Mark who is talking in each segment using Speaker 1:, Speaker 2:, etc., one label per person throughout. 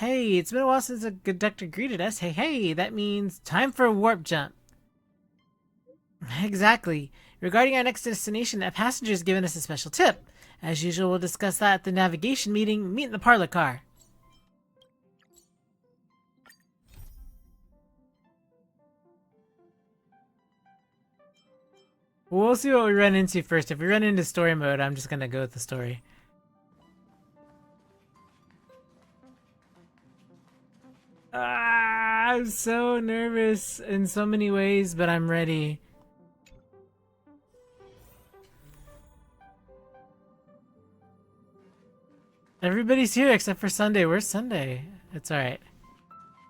Speaker 1: Hey, it's been a while since the conductor greeted us. Hey, hey, that means time for a warp jump. Exactly. Regarding our next destination, a passenger has given us a special tip. As usual, we'll discuss that at the navigation meeting. Meet in the parlor car. We'll see what we run into first. If we run into story mode, I'm just gonna go with the story. I'm so nervous in so many ways, but I'm ready. Everybody's here except for Sunday. Where's Sunday? It's alright.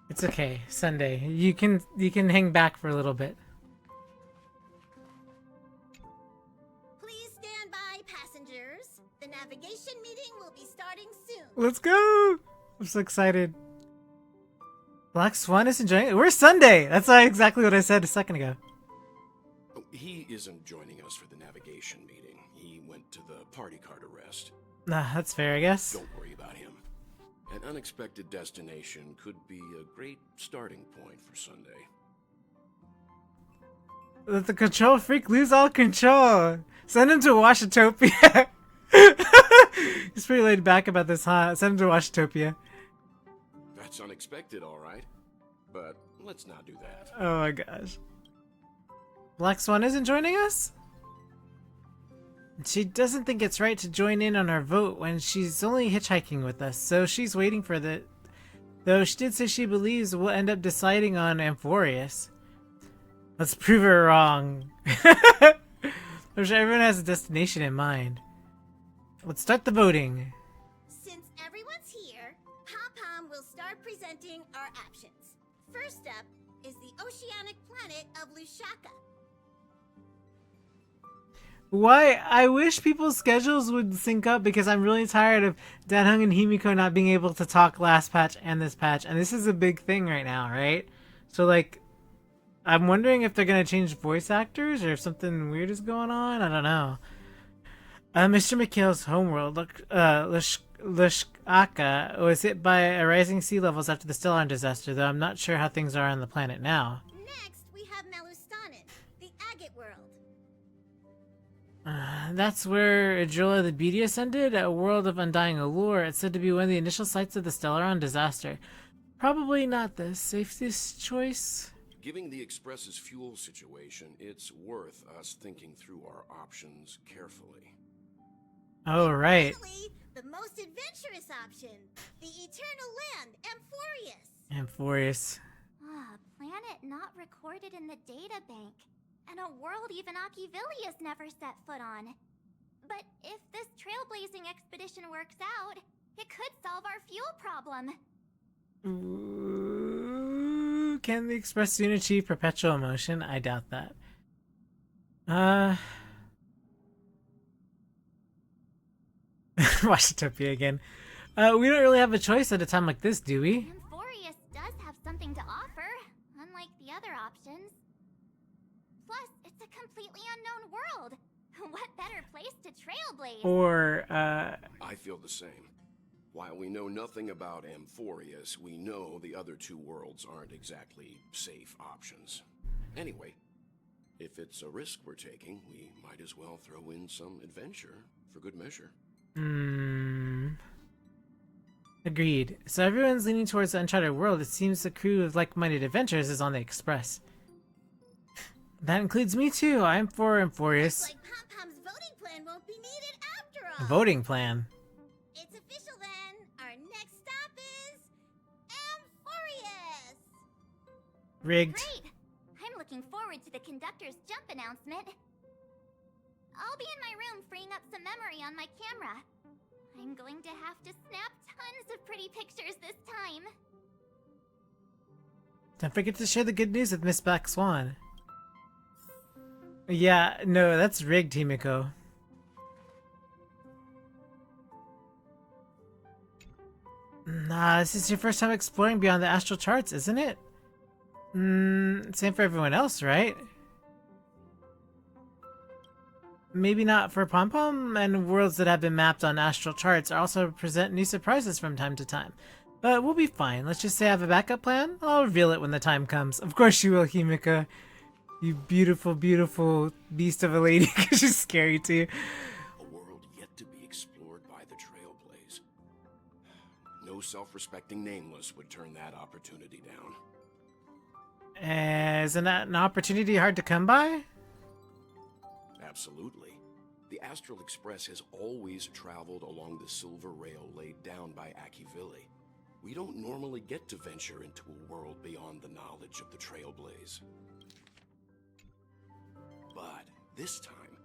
Speaker 1: It's okay. Sunday. You can hang back for a little bit.
Speaker 2: Please stand by, passengers. The navigation meeting will be starting soon.
Speaker 1: Let's go! I'm so excited. Black Swan is enjoying it. Where's Sunday? That's exactly what I said a second ago.
Speaker 3: He isn't joining us for the navigation meeting. He went to the party car to rest.
Speaker 1: Nah, that's fair, I guess.
Speaker 3: Don't worry about him. An unexpected destination could be a great starting point for Sunday.
Speaker 1: Let the control freak lose all control. Send him to Washatopia. He's pretty laid back about this, huh? Send him to Washatopia.
Speaker 3: That's unexpected, all right. But let's not do that.
Speaker 1: Oh my gosh. Black Swan isn't joining us? She doesn't think it's right to join in on our vote when she's only hitchhiking with us, so she's waiting for the... Though she did say she believes we'll end up deciding on Amphoreus. Let's prove her wrong. I'm sure everyone has a destination in mind. Let's start the voting.
Speaker 2: Since everyone's here, Pom-Pom will start presenting our options. First up is the oceanic planet of Lushaka.
Speaker 1: Why? I wish people's schedules would sync up because I'm really tired of Danhung and Himiko not being able to talk last patch and this patch. And this is a big thing right now, right? So, like, I'm wondering if they're going to change voice actors or if something weird is going on. I don't know. Mr. McHale's homeworld, Lushaka, was hit by rising sea levels after the Stellar disaster, though I'm not sure how things are on the planet now.
Speaker 2: Next, we have Melustanin, the agate world.
Speaker 1: That's where Adrola the Beauty ascended, a world of undying allure. It's said to be one of the initial sites of the Stellaron disaster. Probably not the safest choice.
Speaker 3: Given the Express's fuel situation, it's worth us thinking through our options carefully.
Speaker 1: Oh, right.
Speaker 2: Finally, the most adventurous option, the eternal land, Amphoreus.
Speaker 1: Amphoreus.
Speaker 4: Ah, planet not recorded in the data bank. And a world even Akivilius never set foot on. But if this trailblazing expedition works out, it could solve our fuel problem.
Speaker 1: Ooh, can the Express soon achieve perpetual motion? I doubt that. Washatopia again. We don't really have a choice at a time like this, do we?
Speaker 4: Amphoreus does have something to offer, unlike the other options. Plus, it's a completely unknown world. What better place to trailblaze?
Speaker 1: Or,
Speaker 3: I feel the same. While we know nothing about Amphoreus, we know the other two worlds aren't exactly safe options. Anyway, if it's a risk we're taking, we might as well throw in some adventure for good measure.
Speaker 1: Agreed. So everyone's leaning towards the uncharted world. It seems the crew of like-minded adventurers is on the Express. That includes me too. I'm for Amphoreus.
Speaker 2: Looks like Pom-Pom's voting plan won't be needed after all.
Speaker 1: Voting plan.
Speaker 2: It's official then. Our next stop is Amphoreus.
Speaker 1: Rigged.
Speaker 4: Great! I'm looking forward to the conductor's jump announcement. I'll be in my room freeing up some memory on my camera. I'm going to have to snap tons of pretty pictures this time.
Speaker 1: Don't forget to share the good news with Miss Black Swan. Yeah, no, that's rigged, Himiko. Nah, this is your first time exploring beyond the astral charts, isn't it? Same for everyone else, right? Maybe not for Pom-Pom, and worlds that have been mapped on astral charts also present new surprises from time to time. But we'll be fine. Let's just say I have a backup plan. I'll reveal it when the time comes. Of course you will, Himika. You beautiful, beautiful beast of a lady. She's scary too.
Speaker 3: A world yet to be explored by the Trailblaze. No self-respecting nameless would turn that opportunity down.
Speaker 1: Isn't that an opportunity hard to come by?
Speaker 3: Absolutely. The Astral Express has always traveled along the silver rail laid down by Akivili. We don't normally get to venture into a world beyond the knowledge of the Trailblaze. But this time,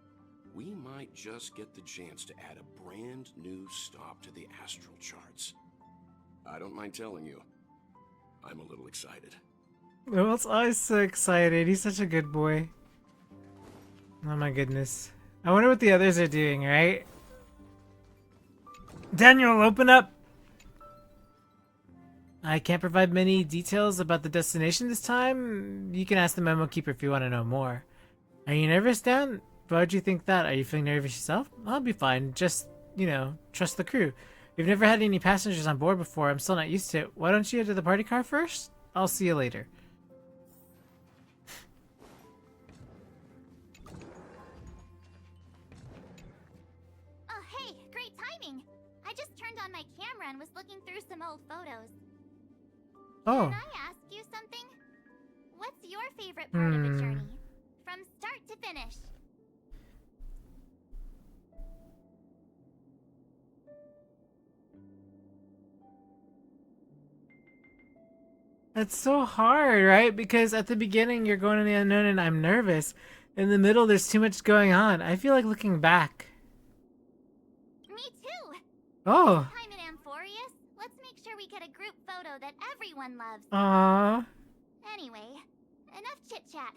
Speaker 3: we might just get the chance to add a brand new stop to the astral charts. I don't mind telling you, I'm a little excited.
Speaker 1: Noel's always so excited. He's such a good boy. Oh my goodness. I wonder what the others are doing, right? Daniel, open up! I can't provide many details about the destination this time. You can ask the memo keeper if you want to know more. Are you nervous, Dan? Why would you think that? Are you feeling nervous yourself? I'll be fine. Just, trust the crew. We've never had any passengers on board before. I'm still not used to it. Why don't you head to the party car first? I'll see you later.
Speaker 4: Oh, hey, great timing. I just turned on my camera and was looking through some old photos.
Speaker 1: Oh.
Speaker 4: Can I ask you something? What's your favorite part of the journey? From start to finish.
Speaker 1: It's so hard, right? Because at the beginning you're going in the unknown and I'm nervous. In the middle there's too much going on. I feel like looking back.
Speaker 4: Me too.
Speaker 1: Oh.
Speaker 4: Next time in Amphoreus, let's make sure we get a group photo that everyone loves.
Speaker 1: Aww.
Speaker 4: Anyway, enough chit-chat.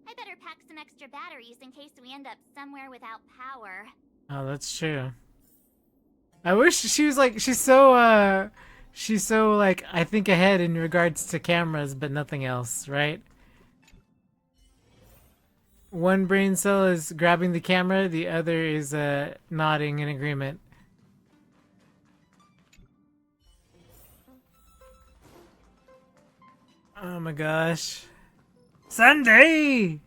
Speaker 4: I better pack some extra batteries in case we end up somewhere without power.
Speaker 1: Oh, that's true. I wish she was like, she's so like, I think ahead in regards to cameras, but nothing else, right? One brain cell is grabbing the camera, the other is nodding in agreement. Oh my gosh. Sunday!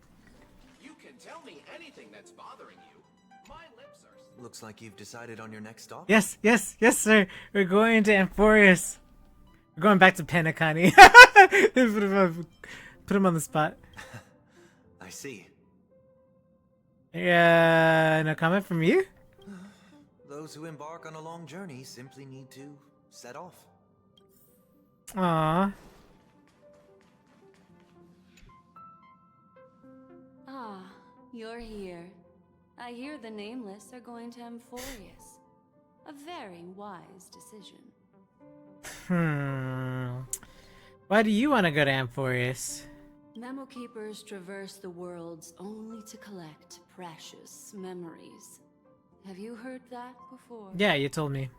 Speaker 5: You can tell me anything that's bothering you. My lips are...
Speaker 6: Looks like you've decided on your next stop.
Speaker 1: Yes, sir. We're going to Amphoreus. We're going back to Penacony. Put him on the spot.
Speaker 6: I see.
Speaker 1: Yeah, no comment from you?
Speaker 6: Those who embark on a long journey simply need to set off.
Speaker 1: Aww.
Speaker 7: Ah, you're here. I hear the Nameless are going to Amphoreus. A very wise decision.
Speaker 1: Why do you want to go to Amphoreus?
Speaker 7: Memo Keepers traverse the worlds only to collect precious memories. Have you heard that before?
Speaker 1: Yeah, you told me.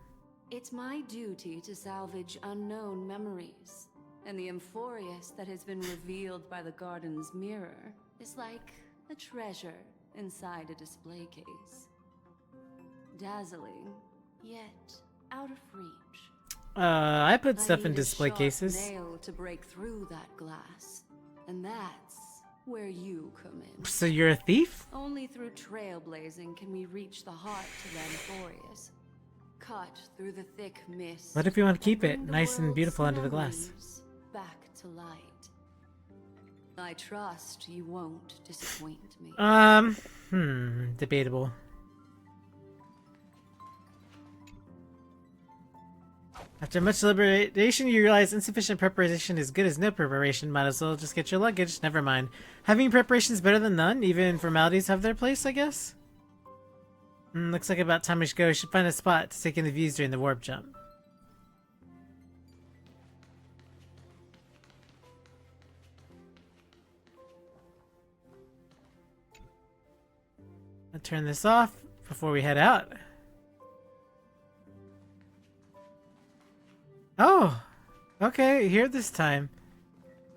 Speaker 7: It's my duty to salvage unknown memories. And the Amphoreus that has been revealed by the garden's mirror is like a treasure inside a display case. Dazzling, yet out of reach.
Speaker 1: I put stuff
Speaker 7: I
Speaker 1: in
Speaker 7: need a
Speaker 1: display
Speaker 7: sharp
Speaker 1: cases.
Speaker 7: nail to break through that glass. And that's where you come in.
Speaker 1: So you're a thief?
Speaker 7: Only through trailblazing can we reach the heart of Amphoreus. Cut through the thick mist.
Speaker 1: What if you want to keep
Speaker 7: and
Speaker 1: it
Speaker 7: bring the
Speaker 1: nice and
Speaker 7: world's
Speaker 1: beautiful under the glass?
Speaker 7: memories back to light. I trust you won't disappoint me.
Speaker 1: Debatable. After much deliberation, you realize insufficient preparation is good as no preparation. Might as well just get your luggage. Never mind. Having preparation is better than none. Even formalities have their place, I guess. Looks like about time we should go. We should find a spot to take in the views during the warp jump. I'll turn this off before we head out. Oh, okay, here this time.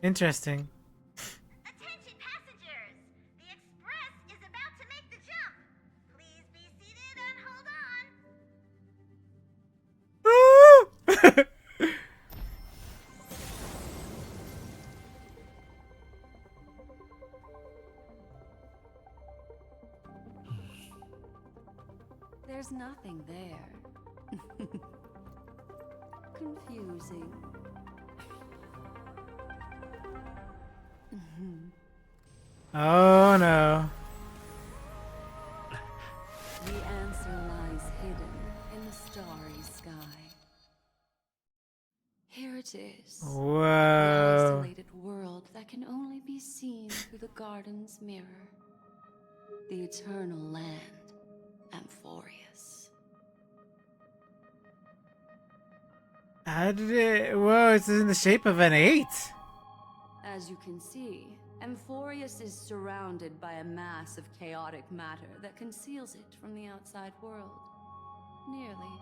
Speaker 1: Interesting.
Speaker 2: Attention passengers! The express is about to make the jump. Please be seated and hold on.
Speaker 7: there's nothing there. Confusing.
Speaker 1: Oh no.
Speaker 7: The answer lies hidden in the starry sky. Here it is. The
Speaker 1: Whoa.
Speaker 7: isolated world that can only be seen through the garden's mirror. The eternal land, Amphoreus.
Speaker 1: How did it? Whoa, it's in the shape of an 8.
Speaker 7: As you can see, Amphoreus is surrounded by a mass of chaotic matter that conceals it from the outside world. Nearly.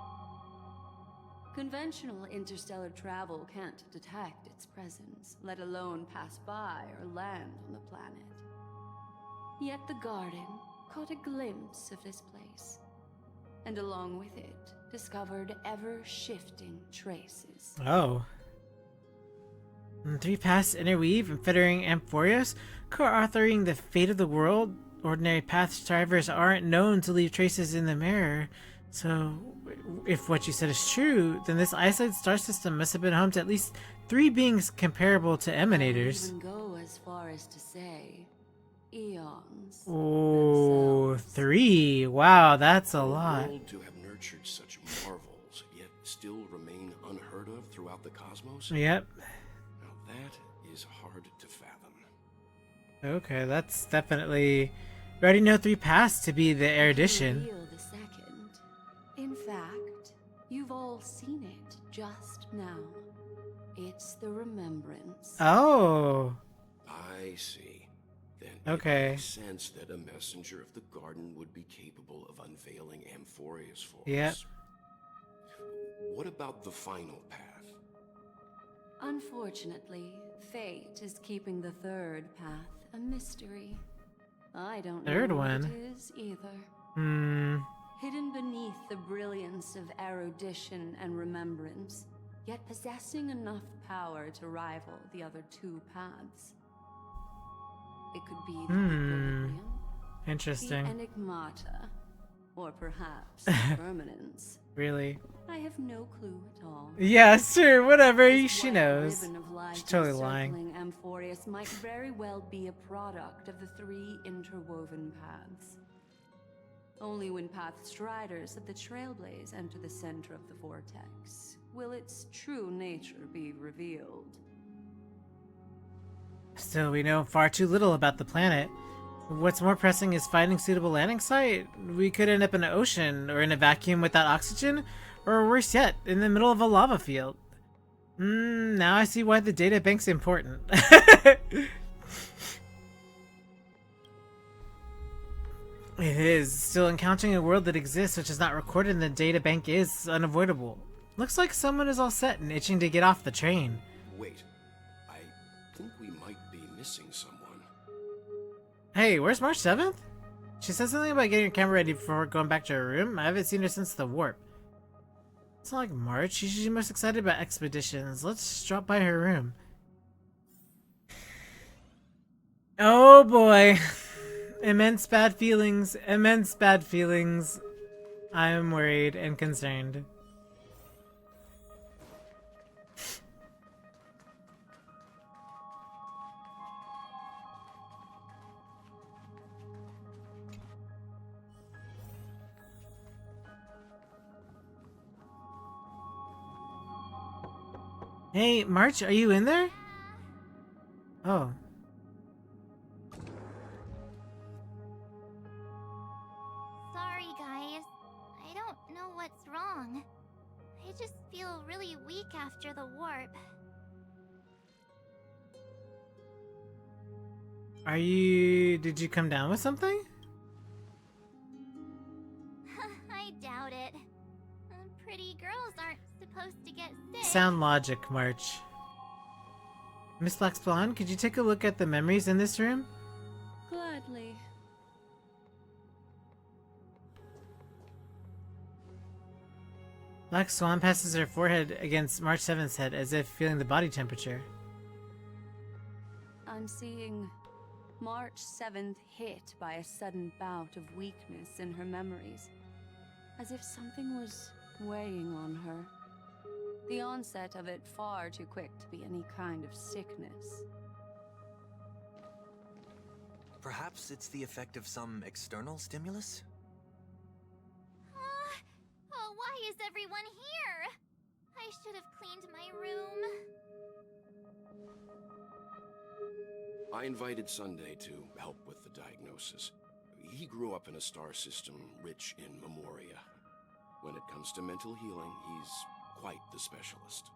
Speaker 7: Conventional interstellar travel can't detect its presence, let alone pass by or land on the planet. Yet the garden caught a glimpse of this place, and along with it, discovered ever-shifting traces.
Speaker 1: Oh. 3 paths interweave and fettering Amphoreus, co-authoring the fate of the world. Ordinary path strivers aren't known to leave traces in the mirror. So, if what you said is true, then this isolated star system must have been home to at least 3 beings comparable to emanators.
Speaker 7: I would even go as far as to say, eons.
Speaker 1: Oh,
Speaker 7: themselves.
Speaker 1: 3. Wow, that's a lot.
Speaker 3: world to have nurtured such marvels, yet still remain unheard of throughout the cosmos?
Speaker 1: Yep.
Speaker 3: Now that is hard to fathom.
Speaker 1: Okay, that's definitely... We already know 3 paths to be the erudition.
Speaker 7: Reveal the second. In fact, you've all seen it just now. It's the remembrance.
Speaker 1: Oh.
Speaker 3: I see. Then
Speaker 1: Okay.
Speaker 3: it makes sense that a messenger of the garden would be capable of unveiling Amphoreus for
Speaker 1: Yep.
Speaker 3: us. What about the final path?
Speaker 7: Unfortunately, fate is keeping the third path a mystery. I don't
Speaker 1: Third
Speaker 7: know
Speaker 1: one?
Speaker 7: what it is either. Hidden beneath the brilliance of erudition and remembrance, yet possessing enough power to rival the other 2 paths. It could be the equilibrium, the
Speaker 1: Interesting.
Speaker 7: enigmata, or perhaps permanence.
Speaker 1: Really?
Speaker 7: I have no clue at all.
Speaker 1: Yeah, sure, whatever.
Speaker 7: This
Speaker 1: She
Speaker 7: white
Speaker 1: knows.
Speaker 7: ribbon of light
Speaker 1: She's totally
Speaker 7: encircling
Speaker 1: lying.
Speaker 7: Amphoreus might very well be a product of the 3 interwoven paths. Only when path striders of the Trailblaze enter the center of the vortex will its true nature be revealed.
Speaker 1: Still, we know far too little about the planet. What's more pressing is finding suitable landing site. We could end up in an ocean, or in a vacuum without oxygen, or worse yet, in the middle of a lava field. Now I see why the data bank's important. It is. Still, encountering a world that exists which is not recorded in the data bank is unavoidable. Looks like someone is all set and itching to get off the train.
Speaker 3: Wait, I think we might be missing someone.
Speaker 1: Hey, where's March 7th? She said something about getting her camera ready before going back to her room. I haven't seen her since the warp. It's not like March. She's usually most excited about expeditions. Let's drop by her room. Oh boy. Immense bad feelings. Immense bad feelings. I am worried and concerned. Hey, March, are you in there? Oh.
Speaker 4: Sorry, guys. I don't know what's wrong. I just feel really weak after the warp.
Speaker 1: Did you come down with something?
Speaker 4: I doubt it. Pretty girls aren't supposed to get sick.
Speaker 1: Sound logic, March. Miss Black Swan, could you take a look at the memories in this room?
Speaker 7: Gladly.
Speaker 1: Black Swan passes her forehead against March 7th's head as if feeling the body temperature.
Speaker 7: I'm seeing March 7th hit by a sudden bout of weakness in her memories. as if something was weighing on her. The onset of it far too quick to be any kind of sickness.
Speaker 6: Perhaps it's the effect of some external stimulus?
Speaker 4: Oh, why is everyone here? I should have cleaned my room.
Speaker 3: I invited Sunday to help with the diagnosis. He grew up in a star system rich in memoria. When it comes to mental healing, he's quite the specialist.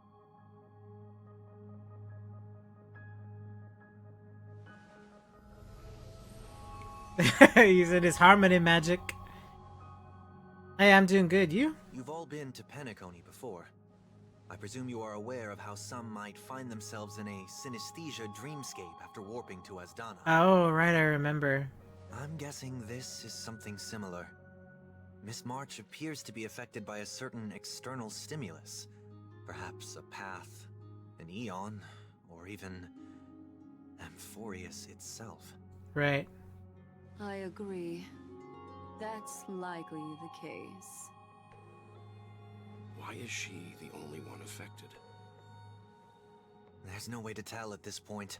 Speaker 1: Using his harmony magic. Hey, I'm doing good. You?
Speaker 6: You've all been to Penacony before. I presume you are aware of how some might find themselves in a synesthesia dreamscape after warping to Asdana.
Speaker 1: Oh, right, I remember.
Speaker 6: I'm guessing this is something similar. Miss March appears to be affected by a certain external stimulus. Perhaps a path, an eon, or even Amphoreus itself.
Speaker 1: Right.
Speaker 7: I agree. That's likely the case.
Speaker 3: Why is she the only one affected?
Speaker 6: There's no way to tell at this point.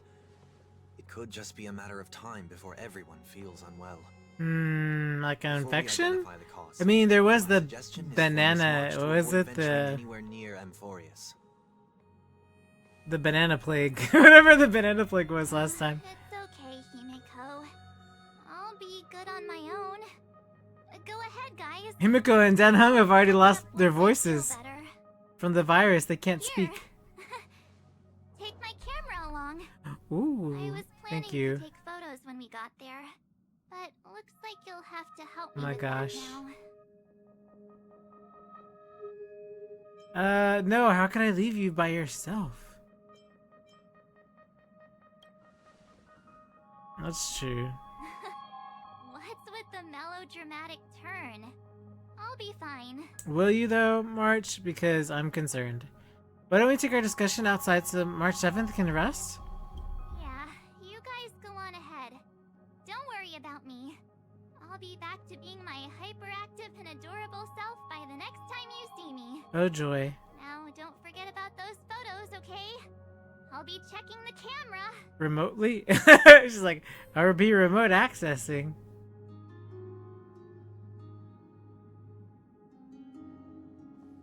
Speaker 6: It could just be a matter of time before everyone feels unwell.
Speaker 1: Like an
Speaker 6: Before we
Speaker 1: infection?
Speaker 6: identify the cause,
Speaker 1: I mean, there was
Speaker 6: my
Speaker 1: the
Speaker 6: suggestion is for Miss
Speaker 1: banana.
Speaker 6: March to
Speaker 1: What was
Speaker 6: avoid
Speaker 1: it?
Speaker 6: venturing anywhere near Amphoreus.
Speaker 1: The banana plague. Whatever the banana plague was last time.
Speaker 4: It's okay, Himiko. I'll be good on my own. Go ahead, guys.
Speaker 1: Himiko and Danhung have already lost
Speaker 4: Makeup
Speaker 1: their
Speaker 4: will make you feel
Speaker 1: voices.
Speaker 4: better.
Speaker 1: From the virus, they can't
Speaker 4: Here.
Speaker 1: speak.
Speaker 4: Take my camera along. I
Speaker 1: Ooh,
Speaker 4: was planning
Speaker 1: thank you.
Speaker 4: to take photos when we got there, but looks like you'll have to help
Speaker 1: Oh
Speaker 4: me
Speaker 1: my
Speaker 4: with
Speaker 1: gosh.
Speaker 4: that now.
Speaker 1: No, how can I leave you by yourself? That's true.
Speaker 4: What's with the melodramatic turn? I'll be fine.
Speaker 1: Will you though, March? Because I'm concerned. Why don't we take our discussion outside so March 7th can rest?
Speaker 4: Yeah, you guys go on ahead. Don't worry about me. I'll be back to being my hyperactive and adorable self by the next time you see me.
Speaker 1: Oh joy.
Speaker 4: Now, don't forget about those photos, okay? I'll be checking the camera.
Speaker 1: Remotely? She's like, I'll be remote accessing.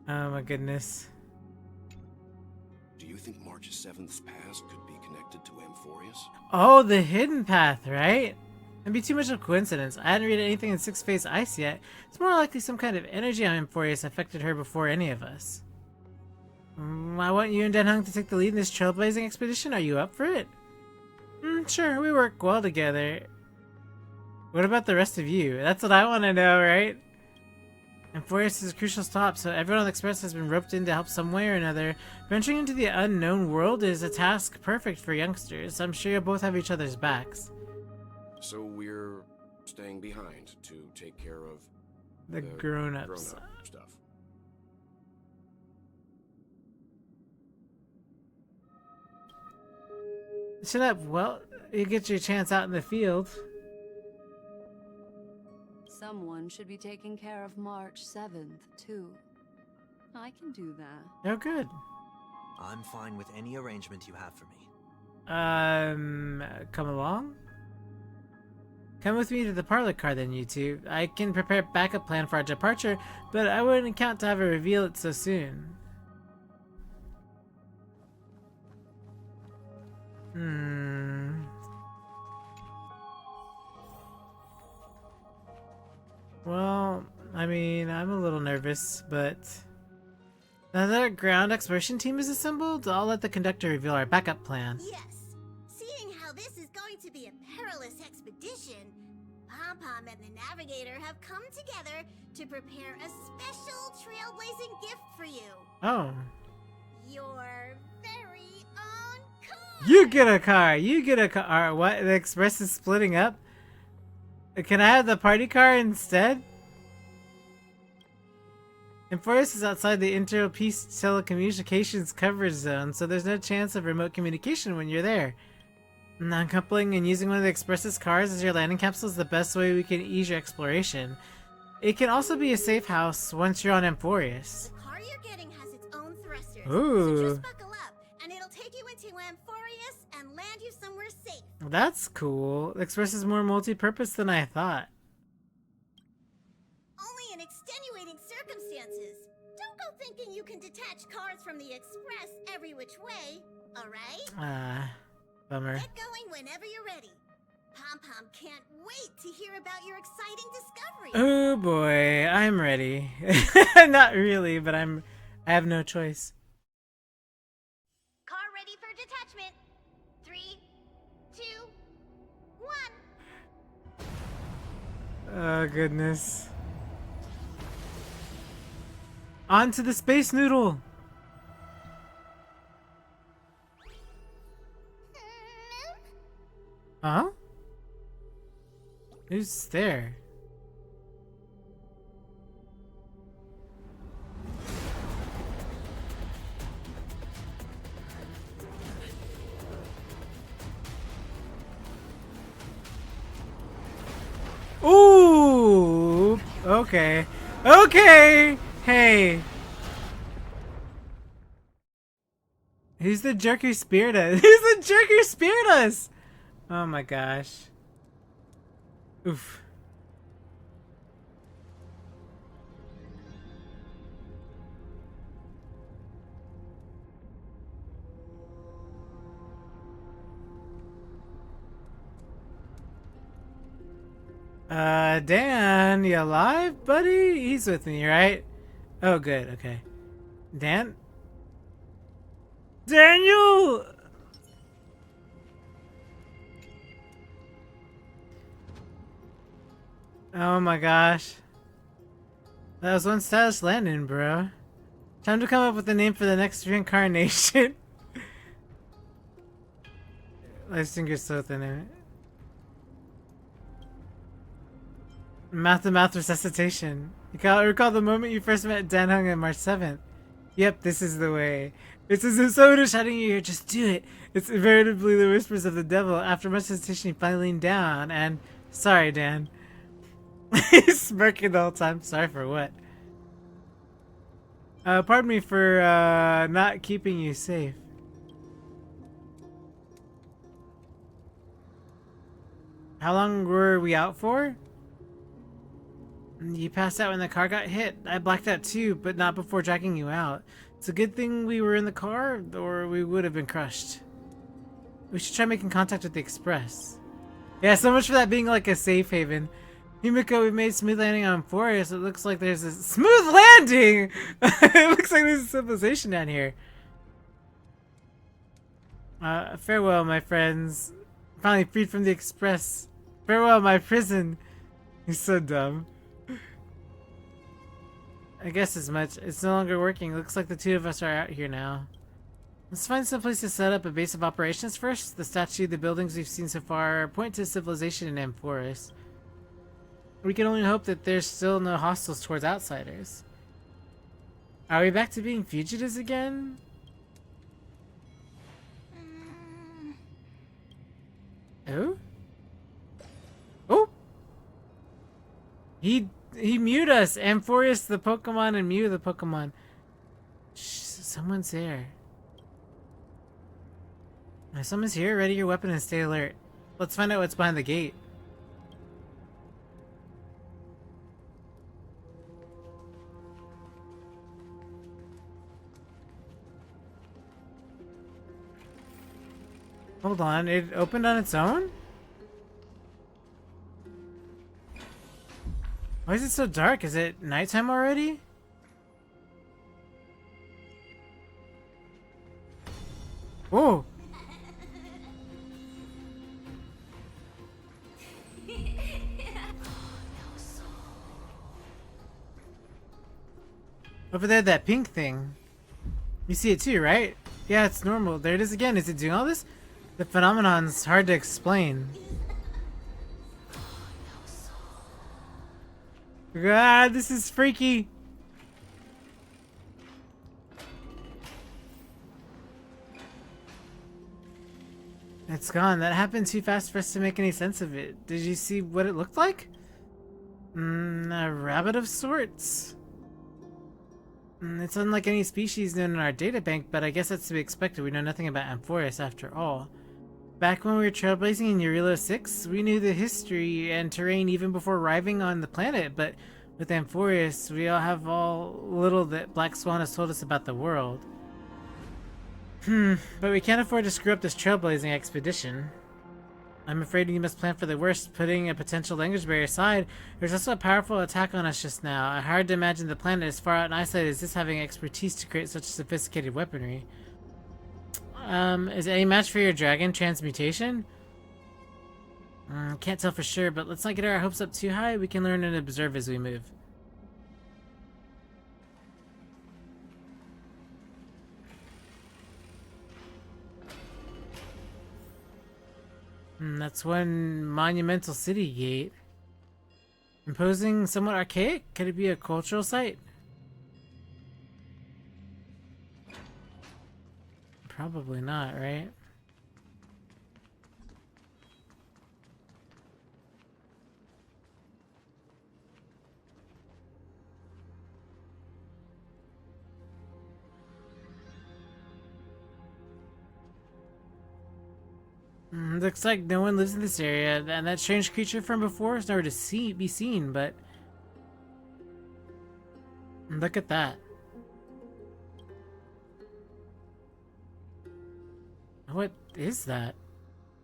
Speaker 1: Oh my goodness.
Speaker 3: Do you think March 7th's past could be connected to Amphoreus?
Speaker 1: Oh, the hidden path, right? It'd be too much of a coincidence. I hadn't read anything in Six Face Ice yet. It's more likely some kind of energy on Amphoreus affected her before any of us. I want you and Denhung to take the lead in this trailblazing expedition. Are you up for it? Sure, we work well together. What about the rest of you? That's what I want to know, right? Amphoreus is a crucial stop, so everyone on the Express has been roped in to help some way or another. Venturing into the unknown world is a task perfect for youngsters. I'm sure you'll both have each other's backs.
Speaker 3: So we're staying behind to take care of
Speaker 1: The grown-ups.
Speaker 3: grown-up stuff.
Speaker 1: Shut up. Well, you get your chance out in the field.
Speaker 7: Someone should be taking care of March 7th, too. I can do that.
Speaker 1: Oh, good.
Speaker 6: I'm fine with any arrangement you have for me.
Speaker 1: Come along? Come with me to the parlor car then, you two. I can prepare a backup plan for our departure, but I wouldn't count to have her reveal it so soon. Well, I mean, I'm a little nervous, but now that our ground exploration team is assembled, I'll let the conductor reveal our backup plan.
Speaker 2: Yes. Seeing how this is going to be a perilous expedition, Pom-Pom and the Navigator have come together to prepare a special trailblazing gift for you.
Speaker 1: Oh.
Speaker 2: Your very own car!
Speaker 1: You get a car! You get a car! What? The Express is splitting up? Can I have the party car instead? Amphoreus is outside the Inter-Peace telecommunications coverage zone, so there's no chance of remote communication when you're there. Non-coupling and using one of the Express's cars as your landing capsule is the best way we can ease your exploration. It can also be a safe house once you're on Amphoreus.
Speaker 2: The car you're getting has its own thrusters.
Speaker 1: Ooh.
Speaker 2: So just buckle up, and it'll take you into Amphoreus and land you somewhere safe.
Speaker 1: That's cool. The Express is more multi-purpose than I thought.
Speaker 2: Only in extenuating circumstances. Don't go thinking you can detach cars from the Express every which way, alright?
Speaker 1: Bummer.
Speaker 2: Get going whenever you're ready. Pom-Pom can't wait to hear about your exciting discovery.
Speaker 1: Oh boy, I'm ready. Not really, but I have no choice.
Speaker 2: Car ready for detachment. 3, 2, 1.
Speaker 1: Oh goodness. On to the Space Noodle. Huh? Who's there? Ooh! Okay. Okay! Hey! Who's the jerk who speared us? Who's the jerk who speared us? Oh my gosh. Oof. Dan, you alive, buddy? He's with me, right? Oh, good, okay. Dan? Daniel! Oh my gosh. That was one stylish landing, bro. Time to come up with a name for the next reincarnation. Let's think you're so thin in it. Mouth-to-mouth resuscitation. Recall the moment you first met Dan Hung on March 7th. Yep, this is the way. It's as if someone is shouting in your ear, just do it. It's veritably the whispers of the devil. After much hesitation, he finally leaned down and... Sorry, Dan. He's smirking the whole time. Sorry for what? Pardon me for not keeping you safe. How long were we out for? You passed out when the car got hit. I blacked out too, but not before dragging you out. It's a good thing we were in the car, or we would have been crushed. We should try making contact with the Express. Yeah, so much for that being like a safe haven. Himiko, we made smooth landing on Amphoreus. It looks like there's a smooth landing! It looks like there's a civilization down here. Farewell, my friends. Finally freed from the Express. Farewell, my prison. He's so dumb. I guess as much. It's no longer working. Looks like the two of us are out here now. Let's find some place to set up a base of operations first. The statue, the buildings we've seen so far point to civilization in Amphoreus. We can only hope that there's still no hostiles towards outsiders. Are we back to being fugitives again? Oh? Oh! He mewed us! Amphoreus the Pokemon and Mew the Pokemon. Shh, someone's there. If someone's here, ready your weapon and stay alert. Let's find out what's behind the gate. Hold on, it opened on its own? Why is it so dark? Is it nighttime already? Whoa! Over there, that pink thing. You see it too, right? Yeah, it's normal. There it is again. Is it doing all this? The phenomenon's hard to explain. God, this is freaky. It's gone. That happened too fast for us to make any sense of it. Did you see what it looked like? A rabbit of sorts. It's unlike any species known in our databank, but I guess that's to be expected. We know nothing about Amphoreus after all. Back when we were trailblazing in Eurilo 6, we knew the history and terrain even before arriving on the planet, but with Amphoreus, we all have little that Black Swan has told us about the world. But we can't afford to screw up this trailblazing expedition. I'm afraid you must plan for the worst, putting a potential language barrier aside. There's also a powerful attack on us just now. Hard to imagine the planet as far out and isolated as this having expertise to create such sophisticated weaponry. Is it any match for your dragon transmutation? Can't tell for sure, but let's not get our hopes up too high. We can learn and observe as we move. That's one monumental city gate. Imposing, somewhat archaic? Could it be a cultural site? Probably not, right? Looks like no one lives in this area, and that strange creature from before is nowhere to be seen, but... Look at that. What is that?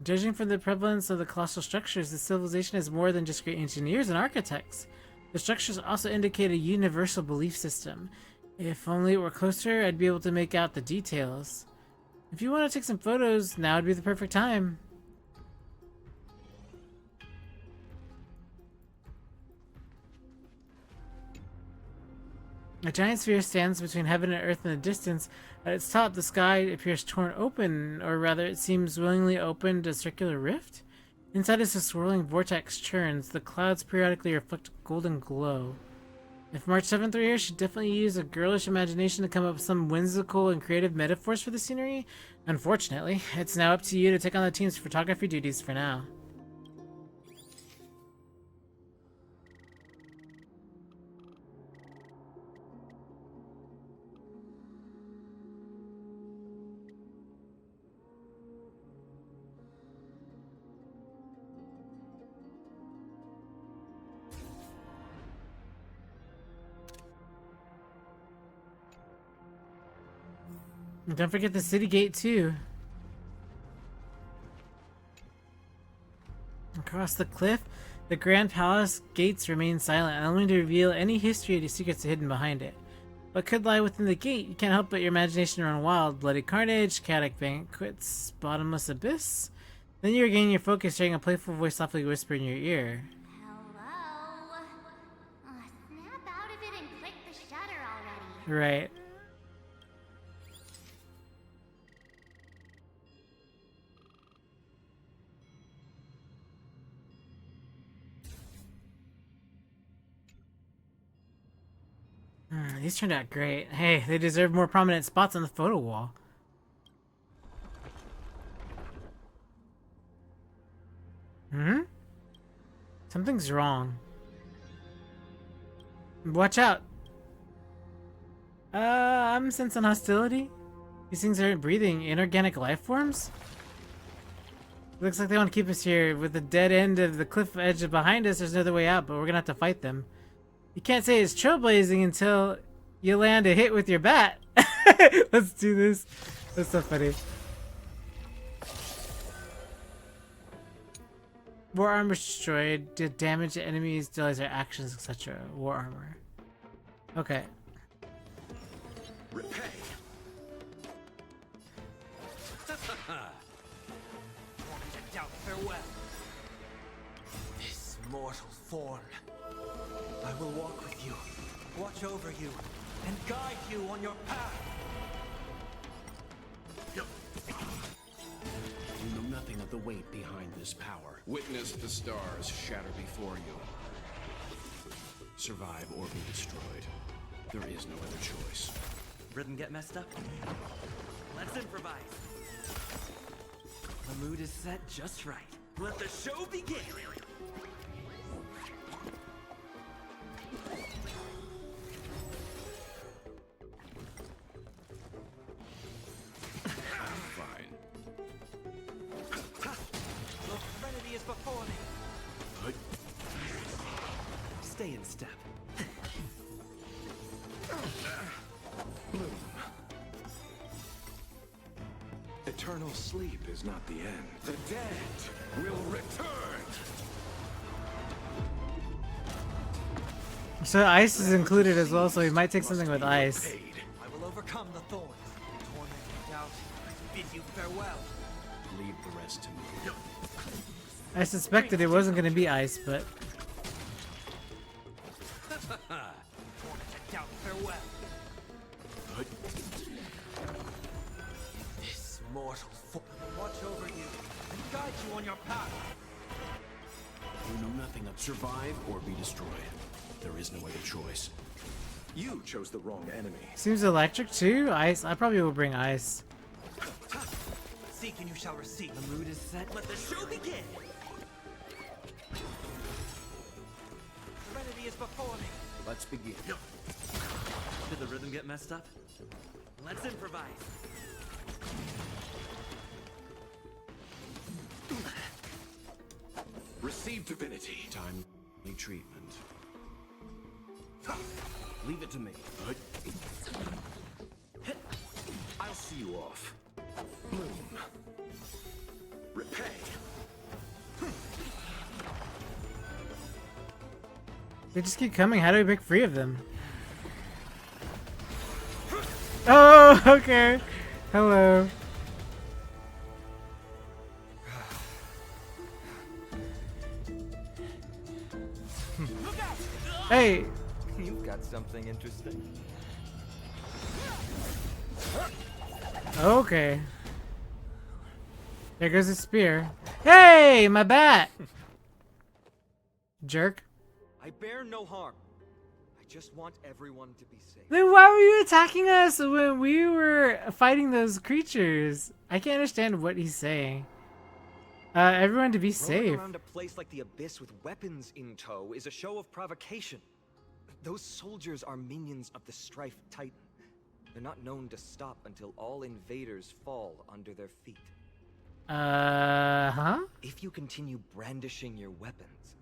Speaker 1: Judging from the prevalence of the colossal structures, the civilization is more than just great engineers and architects. The structures also indicate a universal belief system. If only it were closer, I'd be able to make out the details. If you want to take some photos, now would be the perfect time. A giant sphere stands between heaven and earth in the distance. At its top, the sky appears torn open, or rather it seems willingly opened a circular rift. Inside as the swirling vortex churns, the clouds periodically reflect a golden glow. If March 7th were here, she'd definitely use a girlish imagination to come up with some whimsical and creative metaphors for the scenery. Unfortunately, it's now up to you to take on the team's photography duties for now. And don't forget the city gate too. Across the cliff, the Grand Palace gates remain silent, only to reveal any history or secrets hidden behind it. What could lie within the gate? You can't help but your imagination run wild. Bloody carnage, chaotic banquets, bottomless abyss. Then you regain your focus, hearing a playful voice softly whisper in your ear.
Speaker 4: Hello? Snap out of it and click the shutter already.
Speaker 1: Right. These turned out great. Hey, they deserve more prominent spots on the photo wall. Something's wrong. Watch out. I'm sensing hostility. These things aren't breathing. Inorganic life forms? Looks like they want to keep us here. With the dead end of the cliff edge behind us, there's no other way out, but we're gonna have to fight them. You can't say it's trailblazing until you land a hit with your bat. Let's do this. That's so funny. War armor destroyed. Did damage to enemies, delays their actions, etc. War armor. Okay.
Speaker 6: Repay. Farewell. This mortal form. I will walk with you, watch over you, and guide you on your path.
Speaker 3: You know nothing of the weight behind this power. Witness the stars shatter before you. Survive or be destroyed. There is no other choice.
Speaker 8: Rhythm get messed up? Let's improvise. The mood is set just right. Let the show begin! Stay in step.
Speaker 9: Eternal sleep is not the end. The dead will return!
Speaker 1: So ice is included as well, so we might take something with ice.
Speaker 6: I will overcome the thorns, torment and doubt, bid you farewell.
Speaker 3: Leave the rest to me.
Speaker 1: I suspected it wasn't going to be ice, but
Speaker 6: Torment and doubt, farewell. This mortal form will watch over you and guide you on your path.
Speaker 3: You know nothing of survive or be destroyed. There is no other choice.
Speaker 9: You chose the wrong enemy.
Speaker 1: seems electric too. Ice. I probably will bring ice.
Speaker 6: Seek and you shall receive.
Speaker 8: The mood is set. Let the show begin.
Speaker 6: Serenity is before me.
Speaker 3: Let's begin.
Speaker 8: Did the rhythm get messed up? Let's improvise.
Speaker 9: Receive divinity.
Speaker 3: Timely treatment. Leave it to me.
Speaker 9: I'll see you off. Bloom. Repay.
Speaker 1: They just keep coming. How do we break free of them? Oh, okay. Hello. Hey.
Speaker 6: You've got something interesting.
Speaker 1: Okay. There goes his spear. Hey, my bat. Jerk.
Speaker 10: I bear no harm. I just want everyone to be safe.
Speaker 1: Then why were you attacking us when we were fighting those creatures? I can't understand what he's saying. Everyone to be
Speaker 10: Roaming
Speaker 1: safe.
Speaker 10: around a place like the Abyss with weapons in tow is a show of provocation. Those soldiers are minions of the Strife Titan. They're not known to stop until all invaders fall under their feet.
Speaker 1: Huh?
Speaker 10: If you continue brandishing your weapons,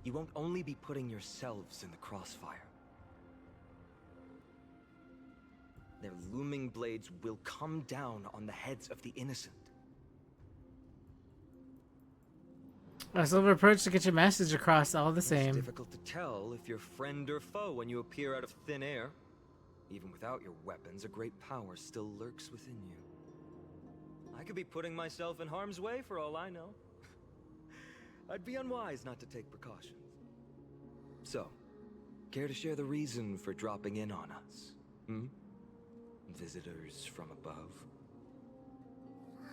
Speaker 10: you won't only be putting yourselves in the crossfire. Their looming blades will come down on the heads of the innocent.
Speaker 1: A silver approach to get your message across all the
Speaker 10: It's
Speaker 1: same.
Speaker 10: difficult to tell if you're friend or foe when you appear out of thin air. Even without your weapons, a great power still lurks within you. I could be putting myself in harm's way for all I know. I'd be unwise not to take precautions. So, care to share the reason for dropping in on us? Visitors from above?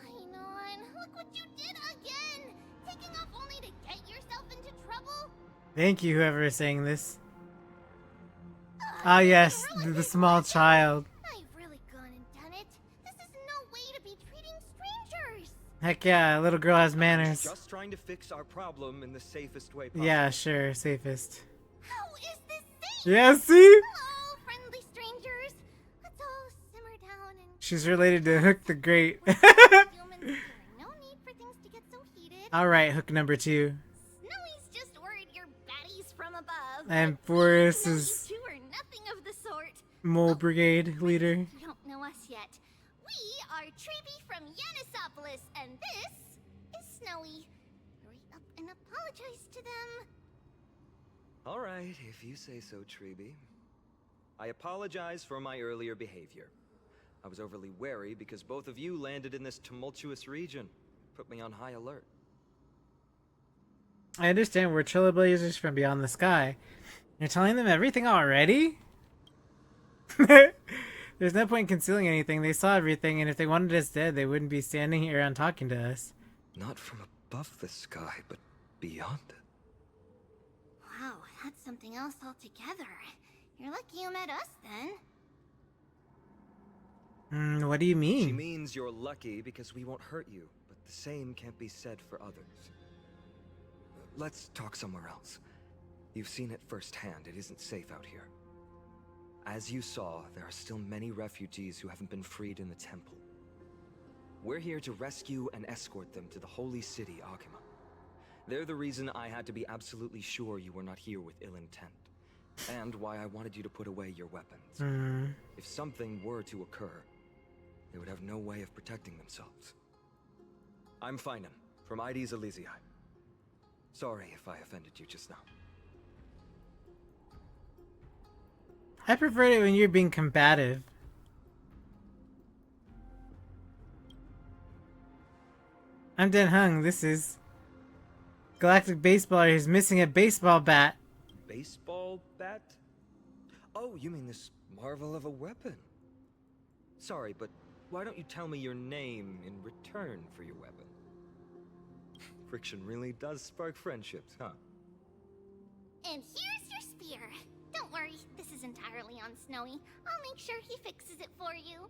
Speaker 4: Ainon, look what you did again! Taking off only to get yourself into trouble?
Speaker 1: Thank you, whoever is saying this. Ah, yes, the small child.
Speaker 4: I've really gone and done it. This is no way to be treating strangers.
Speaker 1: Heck yeah, a little girl has manners.
Speaker 10: Just trying to fix our problem in the safest way possible.
Speaker 1: Yeah, sure, safest.
Speaker 4: How is this safe?
Speaker 1: Yeah, see?
Speaker 4: Hello, friendly strangers. Let's all simmer down and
Speaker 1: She's related to Hook the Great.
Speaker 4: humans. No need for things to get so heated.
Speaker 1: Alright, Hook number 2.
Speaker 4: Snowy's just worried you're baddies from above.
Speaker 1: Amphoreus
Speaker 4: No, you
Speaker 1: is
Speaker 4: two are nothing of the sort.
Speaker 1: Mole Brigade leader.
Speaker 4: You don't know us yet. We are Treeby from Yanisopolis, and this is Snowy. Hurry up and apologize to them.
Speaker 10: All right, if you say so, Treeby. I apologize for my earlier behavior. I was overly wary because both of you landed in this tumultuous region. Put me on high alert.
Speaker 1: I understand we're trailblazers from beyond the sky. You're telling them everything already? There's no point in concealing anything. They saw everything, and if they wanted us dead, they wouldn't be standing here and talking to us.
Speaker 10: Not from above the sky, but beyond it.
Speaker 4: Wow, that's something else altogether. You're lucky you met us then.
Speaker 1: What do you
Speaker 10: She
Speaker 1: mean?
Speaker 10: means you're lucky because we won't hurt you, but the same can't be said for others. Let's talk somewhere else. You've seen it firsthand. It isn't safe out here. As you saw, there are still many refugees who haven't been freed in the temple. We're here to rescue and escort them to the holy city, Akima. They're the reason I had to be absolutely sure you were not here with ill intent. and why I wanted you to put away your weapons. If something were to occur, they would have no way of protecting themselves. I'm Finem, from ID's Elysiae. Sorry if I offended you just now.
Speaker 1: I prefer it when you're being combative. I'm Den Hung. This is Galactic Baseballer who's missing a baseball bat.
Speaker 10: Baseball bat? Oh, you mean this marvel of a weapon? Sorry, but why don't you tell me your name in return for your weapon? Friction really does spark friendships, huh?
Speaker 4: And here's your spear. Don't worry, this is entirely on Snowy. I'll make sure he fixes it for you.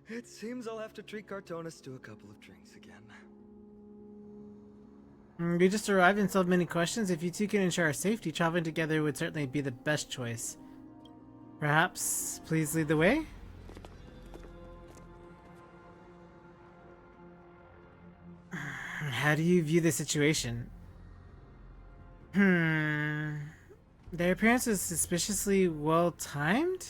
Speaker 10: It seems I'll have to treat Cartonis to a couple of drinks again.
Speaker 1: We just arrived and solved many questions. If you two can ensure our safety, traveling together would certainly be the best choice. Perhaps, please lead the way? How do you view the situation? Their appearance was suspiciously well-timed?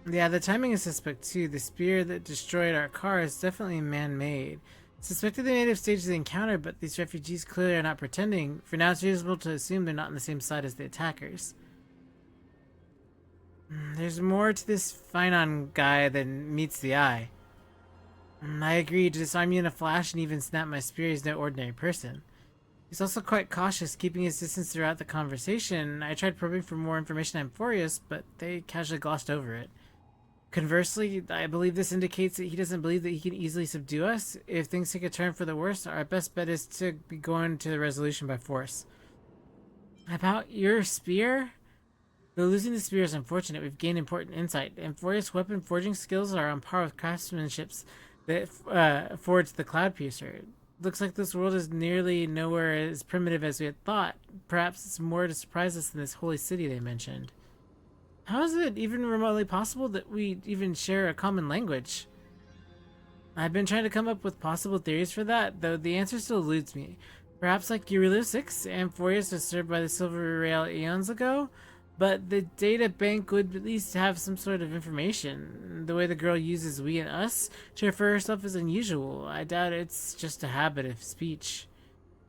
Speaker 1: Yeah, the timing is suspect too. The spear that destroyed our car is definitely man-made. Suspected they may have staged the encounter, but these refugees clearly are not pretending. For now, it's reasonable to assume they're not on the same side as the attackers. There's more to this Finon guy than meets the eye. I agree. To disarm you in a flash and even snap my spear, he's no ordinary person. He's also quite cautious, keeping his distance throughout the conversation. I tried probing for more information on Amphoreus, but they casually glossed over it. Conversely, I believe this indicates that he doesn't believe that he can easily subdue us. If things take a turn for the worse, our best bet is to be going to the resolution by force. About your spear? Though losing the spear is unfortunate, we've gained important insight. Amphoreus' weapon forging skills are on par with craftsmanships that forged the Cloud Piercer. Looks like this world is nearly nowhere as primitive as we had thought. Perhaps it's more to surprise us than this holy city they mentioned. How is it even remotely possible that we even share a common language? I've been trying to come up with possible theories for that, though the answer still eludes me. Perhaps like Eurilo 6, Amphoreus was served by the Silver Rail eons ago, but the data bank would at least have some sort of information. The way the girl uses we and us to refer herself is unusual. I doubt it's just a habit of speech.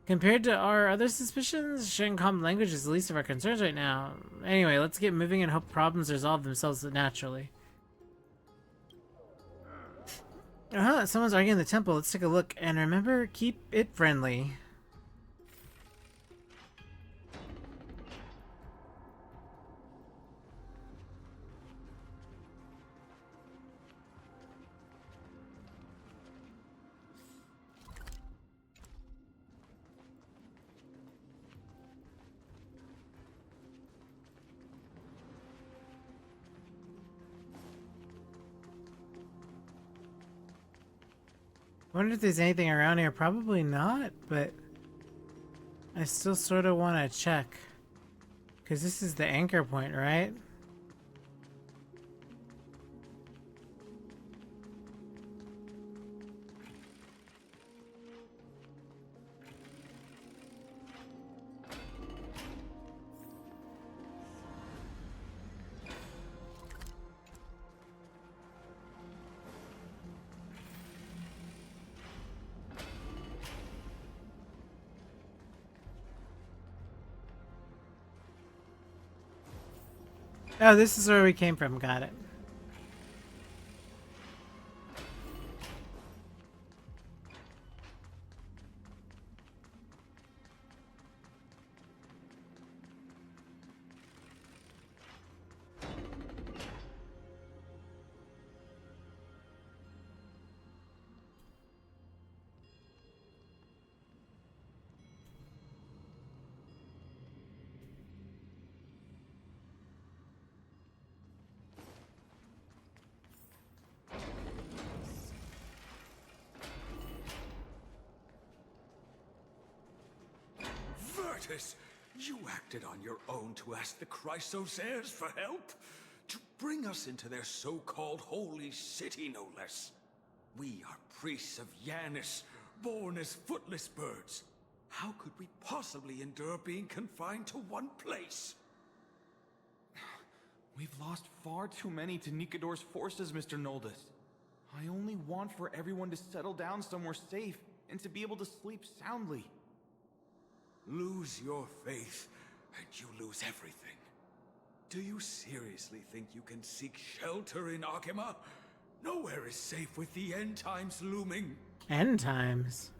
Speaker 1: Compared to our other suspicions, sharing common language is the least of our concerns right now. Anyway, let's get moving and hope problems resolve themselves naturally. Someone's arguing in the temple. Let's take a look. And remember, keep it friendly. I wonder if there's anything around here. Probably not, but I still sort of want to check. Because this is the anchor point, right? Oh, this is where we came from. Got it.
Speaker 9: You acted on your own to ask the Chrysos heirs for help? To bring us into their so-called holy city, no less. We are priests of Yanis, born as footless birds. How could we possibly endure being confined to one place?
Speaker 11: We've lost far too many to Nikador's forces, Mr. Noldus. I only want for everyone to settle down somewhere safe and to be able to sleep soundly.
Speaker 9: Lose your faith, and you lose everything. Do you seriously think you can seek shelter in Akima? Nowhere is safe with the end times looming.
Speaker 1: End times?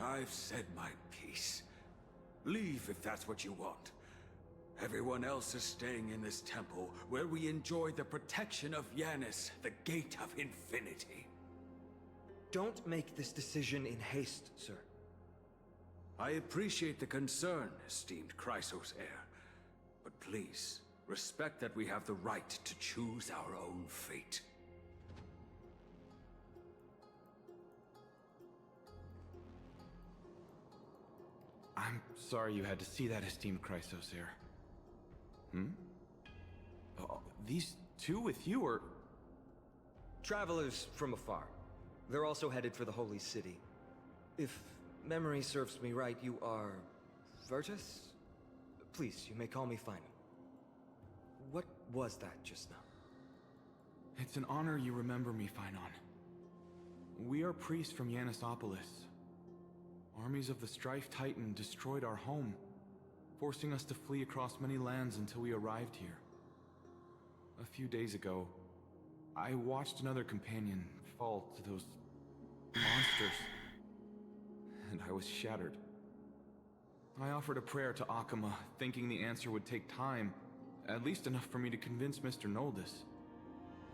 Speaker 9: I've said my piece. Leave if that's what you want. Everyone else is staying in this temple, where we enjoy the protection of Yanis, the Gate of Infinity.
Speaker 10: Don't make this decision in haste, sir.
Speaker 9: I appreciate the concern, esteemed Chrysos heir. But please, respect that we have the right to choose our own fate.
Speaker 11: I'm sorry you had to see that, esteemed Chrysos heir. These two with you are...
Speaker 10: Travelers from afar. They're also headed for the Holy City. If memory serves me right, you are... Virtus? Please, you may call me Final. What was that just now?
Speaker 11: It's an honor you remember me, Finon. We are priests from Yanisopolis. Armies of the Strife Titan destroyed our home, forcing us to flee across many lands until we arrived here. A few days ago, I watched another companion fall to those monsters, and I was shattered. I offered a prayer to Akima, thinking the answer would take time, at least enough for me to convince Mr. Noldus.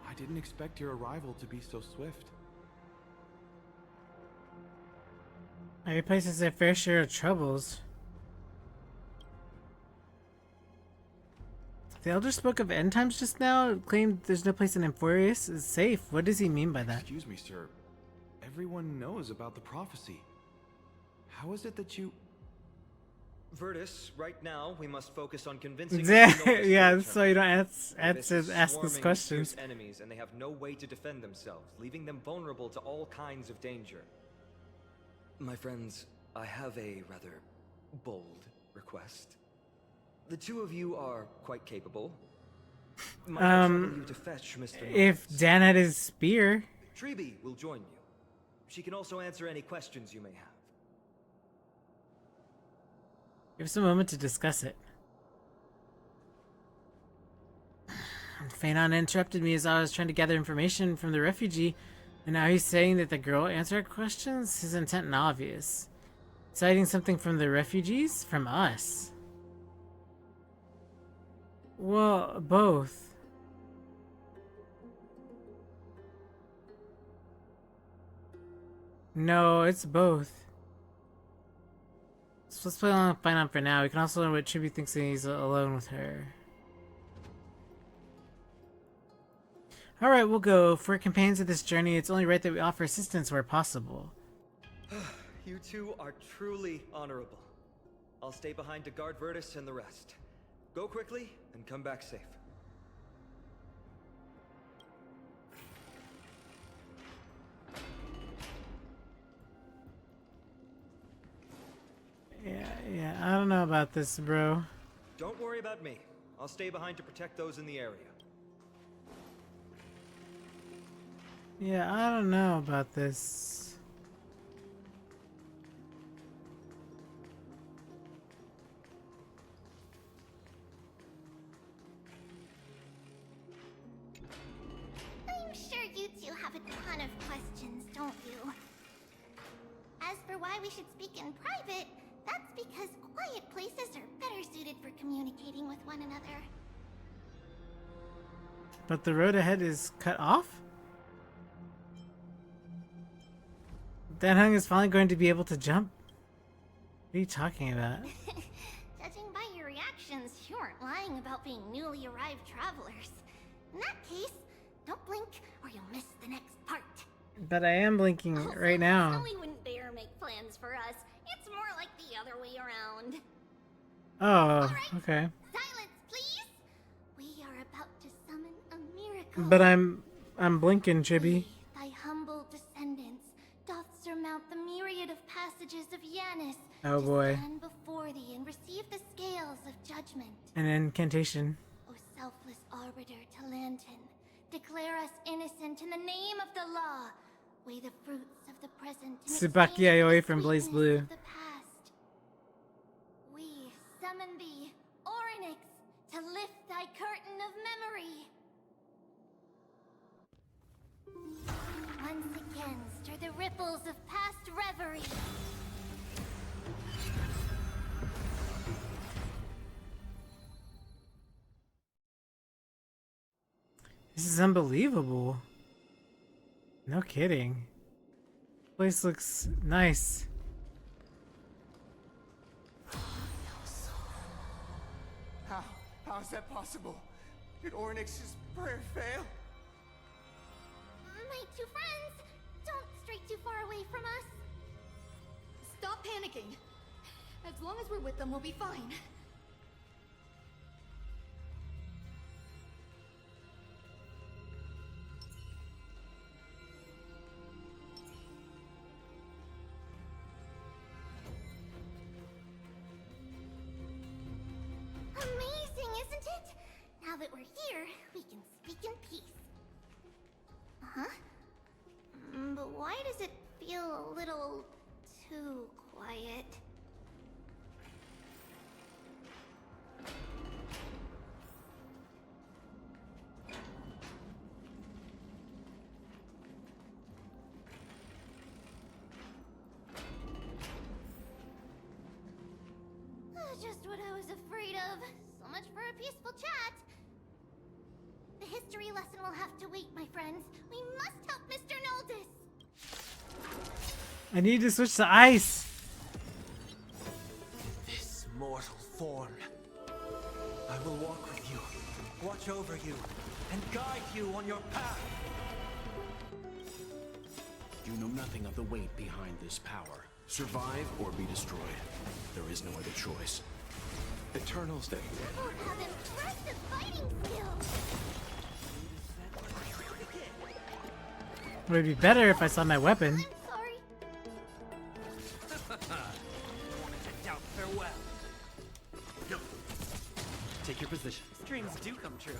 Speaker 11: I didn't expect your arrival to be so swift.
Speaker 1: Every place has their fair share of troubles. The Elder spoke of end times just now, claimed there's no place in Amphoreus is safe. What does he mean by that?
Speaker 11: Excuse me, sir. Everyone knows about the prophecy. How is it that you...
Speaker 10: Virtus, right now we must focus on convincing...
Speaker 1: Yeah, so you don't ask this question.
Speaker 10: Fierce enemies, and they have no way to defend themselves, leaving them vulnerable to all kinds of danger. My friends, I have a rather bold request. The two of you are quite capable. Might I trouble you to fetch Mr.
Speaker 1: If
Speaker 10: Noldus?
Speaker 1: Dan had his spear.
Speaker 10: Treeby will join you. She can also answer any questions you may have.
Speaker 1: Give us a moment to discuss it. Phanon interrupted me as I was trying to gather information from the refugee, and now he's saying that the girl answered questions? His intent obvious. Citing something from the refugees? From us. Well, both. No, it's both. So let's play along and find out for now. We can also learn what Chibi thinks he's alone with her. Alright, we'll go. For companions of this journey, it's only right that we offer assistance where possible.
Speaker 10: You two are truly honorable. I'll stay behind to guard Virtus and the rest. Go quickly and come back safe.
Speaker 1: Yeah, I don't know about this, bro.
Speaker 10: Don't worry about me. I'll stay behind to protect those in the area.
Speaker 1: Yeah, I don't know about this.
Speaker 4: I'm sure you two have a ton of questions, don't you? As for why we should speak in private, that's because quiet places are better suited for communicating with one another.
Speaker 1: But the road ahead is cut off? Danhung is finally going to be able to jump? What are you talking about?
Speaker 4: Judging by your reactions, you aren't lying about being newly arrived travelers. In that case, don't blink or you'll miss the next part.
Speaker 1: But I am blinking
Speaker 4: Also,
Speaker 1: right now.
Speaker 4: Zoe wouldn't dare make plans for us. It's more like the other way around.
Speaker 1: Oh,
Speaker 4: right.
Speaker 1: okay.
Speaker 4: Silence, please! We are about to summon a miracle.
Speaker 1: But I'm blinking, Chibi.
Speaker 4: We, thy humble descendants, doth surmount the myriad of passages of Yanis
Speaker 1: Oh boy.
Speaker 4: Stand before thee and receive the scales of judgment.
Speaker 1: An incantation.
Speaker 4: O selfless arbiter to Lantern, declare us innocent in the name of the law. Weigh the fruits of the present in
Speaker 1: Tsubaki
Speaker 4: exchange for
Speaker 1: Aoi
Speaker 4: the
Speaker 1: from Blaze
Speaker 4: sweetness
Speaker 1: Blue.
Speaker 4: of the past. We summon thee, Orynyx, to lift thy curtain of memory. Once again stir the ripples of past reverie.
Speaker 1: This is unbelievable. No kidding. Place looks nice.
Speaker 5: How is that possible? Did Orynyx's prayer fail?
Speaker 4: My two friends, don't stray too far away from us.
Speaker 12: Stop panicking. As long as we're with them, we'll be fine.
Speaker 4: Amazing, isn't it? Now that we're here, we can speak in peace. Huh? But why does it feel a little too quiet? Just what I was afraid of. So much for a peaceful chat. The history lesson will have to wait, my friends. We must help Mr. Noldus.
Speaker 1: I need to switch to ice.
Speaker 6: This mortal form. I will walk with you, watch over you, and guide you on your path.
Speaker 3: You know nothing of the weight behind this power. Survive or be destroyed. There is no other choice. Eternals that
Speaker 4: Both have impressive fighting skills.
Speaker 1: Would it be better if I saw my weapon?
Speaker 4: I'm sorry.
Speaker 8: Farewell. Take your position. Dreams do come true.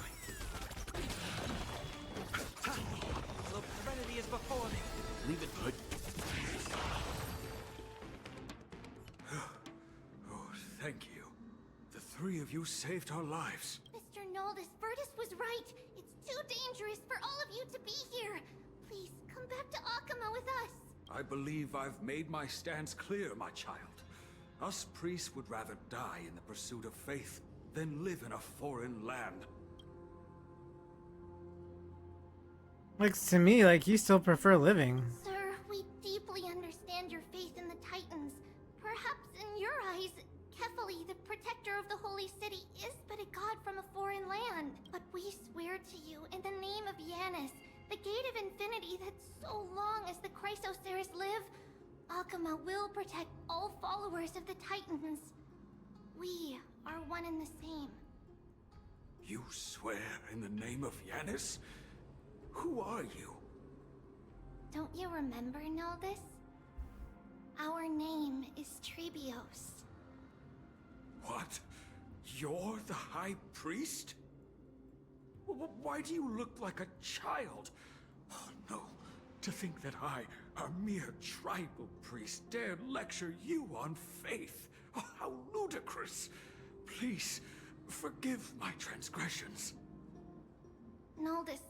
Speaker 8: Although serenity is before me.
Speaker 3: leave it, Bud.
Speaker 9: Oh, thank you. The three of you saved our lives.
Speaker 4: Mr. Noldus, Virtus was right. It's too dangerous for all of you to be here. Please, come back to Akama with us.
Speaker 9: I believe I've made my stance clear, my child. Us priests would rather die in the pursuit of faith than live in a foreign land.
Speaker 1: Looks to me like you still prefer living.
Speaker 4: Sir, we deeply understand your faith in the Titans. Perhaps in your eyes, Kefali, the protector of the holy city, is but a god from a foreign land. But we swear to you in the name of Yanis, the gate of infinity, that so long as the Chrysos live, Akama will protect all followers of the Titans. We are one and the same.
Speaker 9: You swear in the name of Yanis? Who are you?
Speaker 4: Don't you remember, Noldus? Our name is Trebios.
Speaker 9: What? You're the High Priest? Why do you look like a child? Oh no, to think that I, a mere tribal priest, dare lecture you on faith. Oh, how ludicrous. Please, forgive my transgressions.
Speaker 4: Noldus,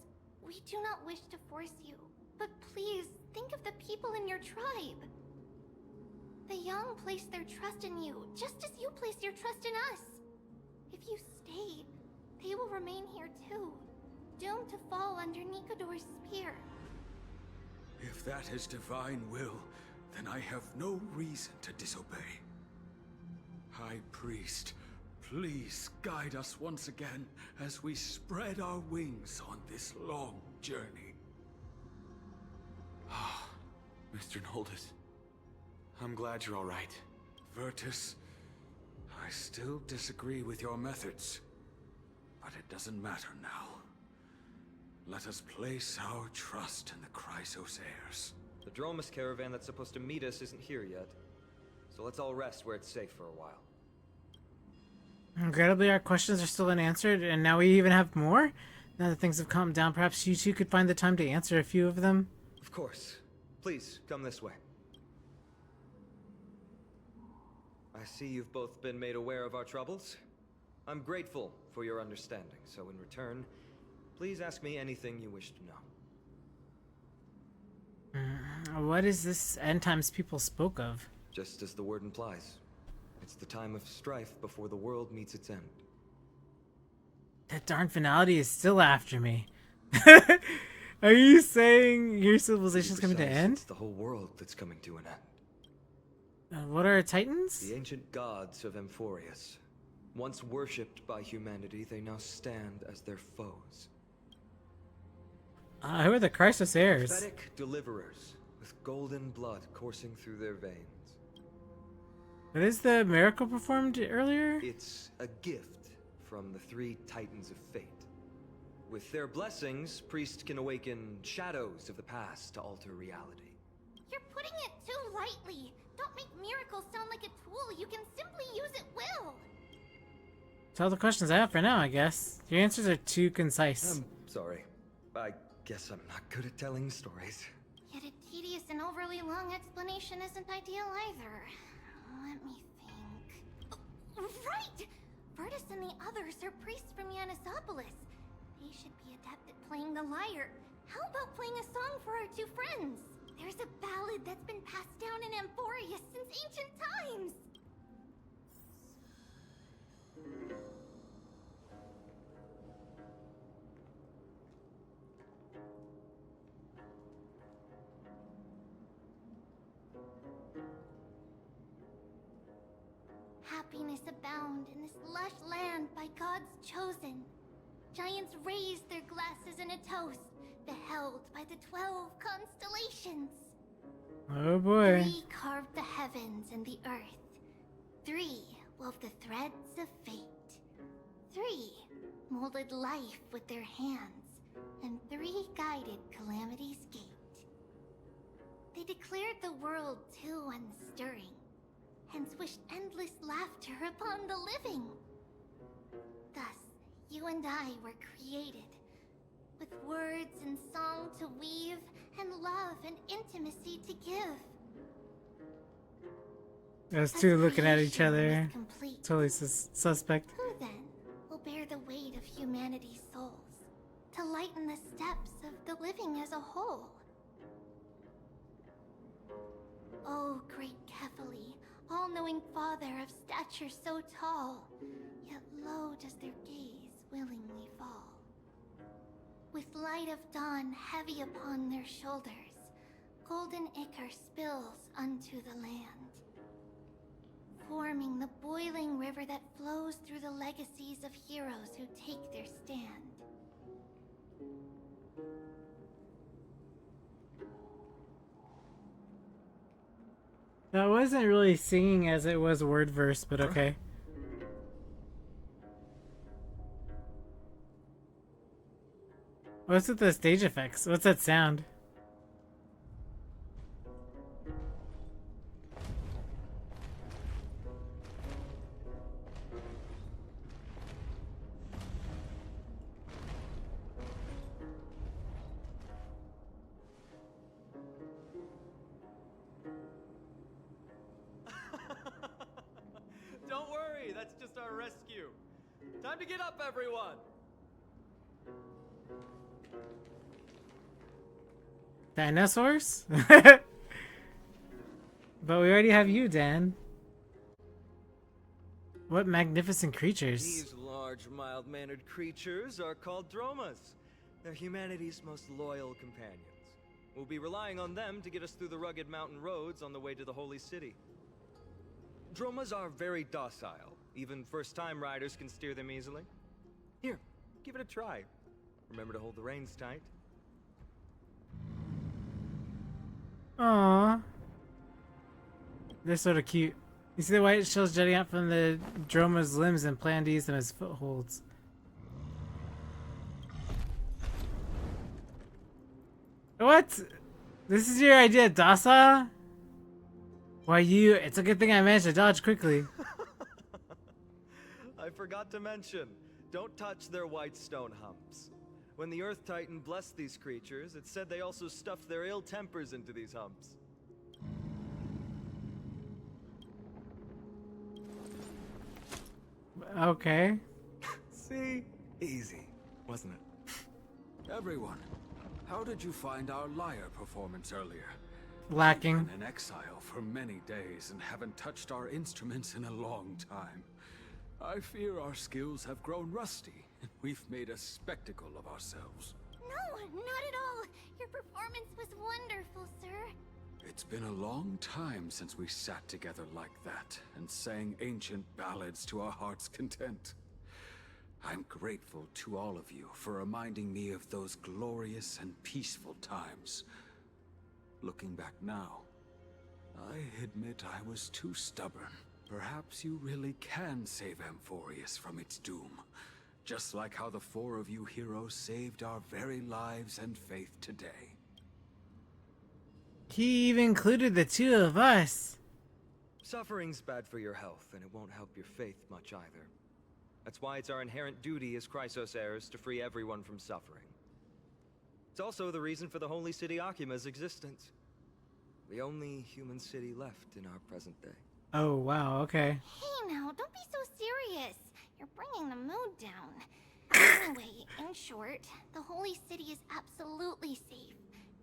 Speaker 4: we do not wish to force you, but please think of the people in your tribe. The young place their trust in you, just as you place your trust in us. If you stay, they will remain here too, doomed to fall under Nikodor's spear.
Speaker 9: If that is divine will, then I have no reason to disobey. High Priest, please guide us once again as we spread our wings on this long journey.
Speaker 11: Ah, Mr. Noldus. I'm glad you're all right.
Speaker 9: Virtus, I still disagree with your methods, but it doesn't matter now. Let us place our trust in the Chrysos heirs.
Speaker 10: The Dromus caravan that's supposed to meet us isn't here yet. so let's all rest where it's safe for a while.
Speaker 1: Incredibly, our questions are still unanswered, and now we even have more? Now that things have calmed down, perhaps you two could find the time to answer a few of them?
Speaker 10: Of course. Please, come this way. I see you've both been made aware of our troubles. I'm grateful for your understanding, so in return, please ask me anything you wish to know.
Speaker 1: What is this end times people spoke of?
Speaker 10: Just as the word implies. It's the time of strife before the world meets its end.
Speaker 1: That darn finality is still after me. Are you saying your civilization's coming to end?
Speaker 10: It's the whole world that's coming to an end.
Speaker 1: What are Titans?
Speaker 10: The ancient gods of Amphoreus. Once worshipped by humanity, they now stand as their foes.
Speaker 1: Who are the Chrysos heirs?
Speaker 10: Pathetic deliverers with golden blood coursing through their veins.
Speaker 1: What is the miracle performed earlier?
Speaker 10: It's a gift from the 3 Titans of Fate. With their blessings, priests can awaken shadows of the past to alter reality.
Speaker 4: You're putting it too lightly. Don't make miracles sound like a tool you can simply use at will.
Speaker 1: That's all the questions I have for now, I guess. Your answers are too concise.
Speaker 10: I'm sorry. I guess I'm not good at telling stories.
Speaker 4: Yet a tedious and overly long explanation isn't ideal either. Let me think. Oh, right! Virtus and the others are priests from Yanisopolis. They should be adept at playing the lyre. How about playing a song for our 2 friends? There's a ballad that's been passed down in Amphoreus since ancient times. Happiness abound in this lush land by God's chosen. Giants raise their glasses in a toast, beheld by the 12 constellations.
Speaker 1: Oh boy.
Speaker 4: 3 carved the heavens and the earth. 3 wove the threads of fate. 3 molded life with their hands, and 3 guided calamity's gate. They declared the world too unstirring, hence wished endless laughter upon the living. Thus, you and I were created, with words and song to weave, and love and intimacy to give.
Speaker 1: Those 2 looking at each other.
Speaker 4: Complete.
Speaker 1: Totally suspect.
Speaker 4: Who then will bear the weight of humanity's souls, to lighten the steps of the living as a whole? Oh, great Kephali, all-knowing father of stature so tall, yet low does their gaze willingly fall. With light of dawn heavy upon their shoulders, golden ichor spills unto the land, forming the boiling river that flows through the legacies of heroes who take their stand.
Speaker 1: That wasn't really singing as it was word verse, but okay. What's with the stage effects? What's that sound?
Speaker 8: Don't worry, that's just our rescue. Time to get up, everyone!
Speaker 1: Dinosaurs? But we already have you, Dan. What magnificent creatures.
Speaker 10: These large, mild-mannered creatures are called Dromas. They're humanity's most loyal companions. We'll be relying on them to get us through the rugged mountain roads on the way to the Holy City. Dromas are very docile. Even first-time riders can steer them easily. Here, give it a try. Remember to hold the reins tight.
Speaker 1: Aww. They're sort of cute. You see the white shells jutting out from the Droma's limbs and plan to use them as footholds. What? This is your idea, docile? Why you? It's a good thing I managed to dodge quickly.
Speaker 10: I forgot to mention, don't touch their white stone humps. When the Earth Titan blessed these creatures, it said they also stuffed their ill tempers into these humps.
Speaker 1: Okay.
Speaker 10: See? Easy, wasn't it?
Speaker 9: Everyone, how did you find our lyre performance earlier?
Speaker 1: Lacking.
Speaker 9: We've been in exile for many days and haven't touched our instruments in a long time. I fear our skills have grown rusty, and we've made a spectacle of ourselves.
Speaker 4: No, not at all. Your performance was wonderful, sir.
Speaker 9: It's been a long time since we sat together like that and sang ancient ballads to our heart's content. I'm grateful to all of you for reminding me of those glorious and peaceful times. Looking back now, I admit I was too stubborn. Perhaps you really can save Amphoreus from its doom, just like how the four of you heroes saved our very lives and faith today.
Speaker 1: He even included the two of us.
Speaker 10: Suffering's bad for your health, and it won't help your faith much either. That's why it's our inherent duty as Chrysos heirs to free everyone from suffering. It's also the reason for the Holy City Akima's existence. The only human city left in our present day.
Speaker 1: Oh, wow, okay.
Speaker 4: Hey now, don't be so serious. You're bringing the mood down. Anyway, in short, the Holy City is absolutely safe.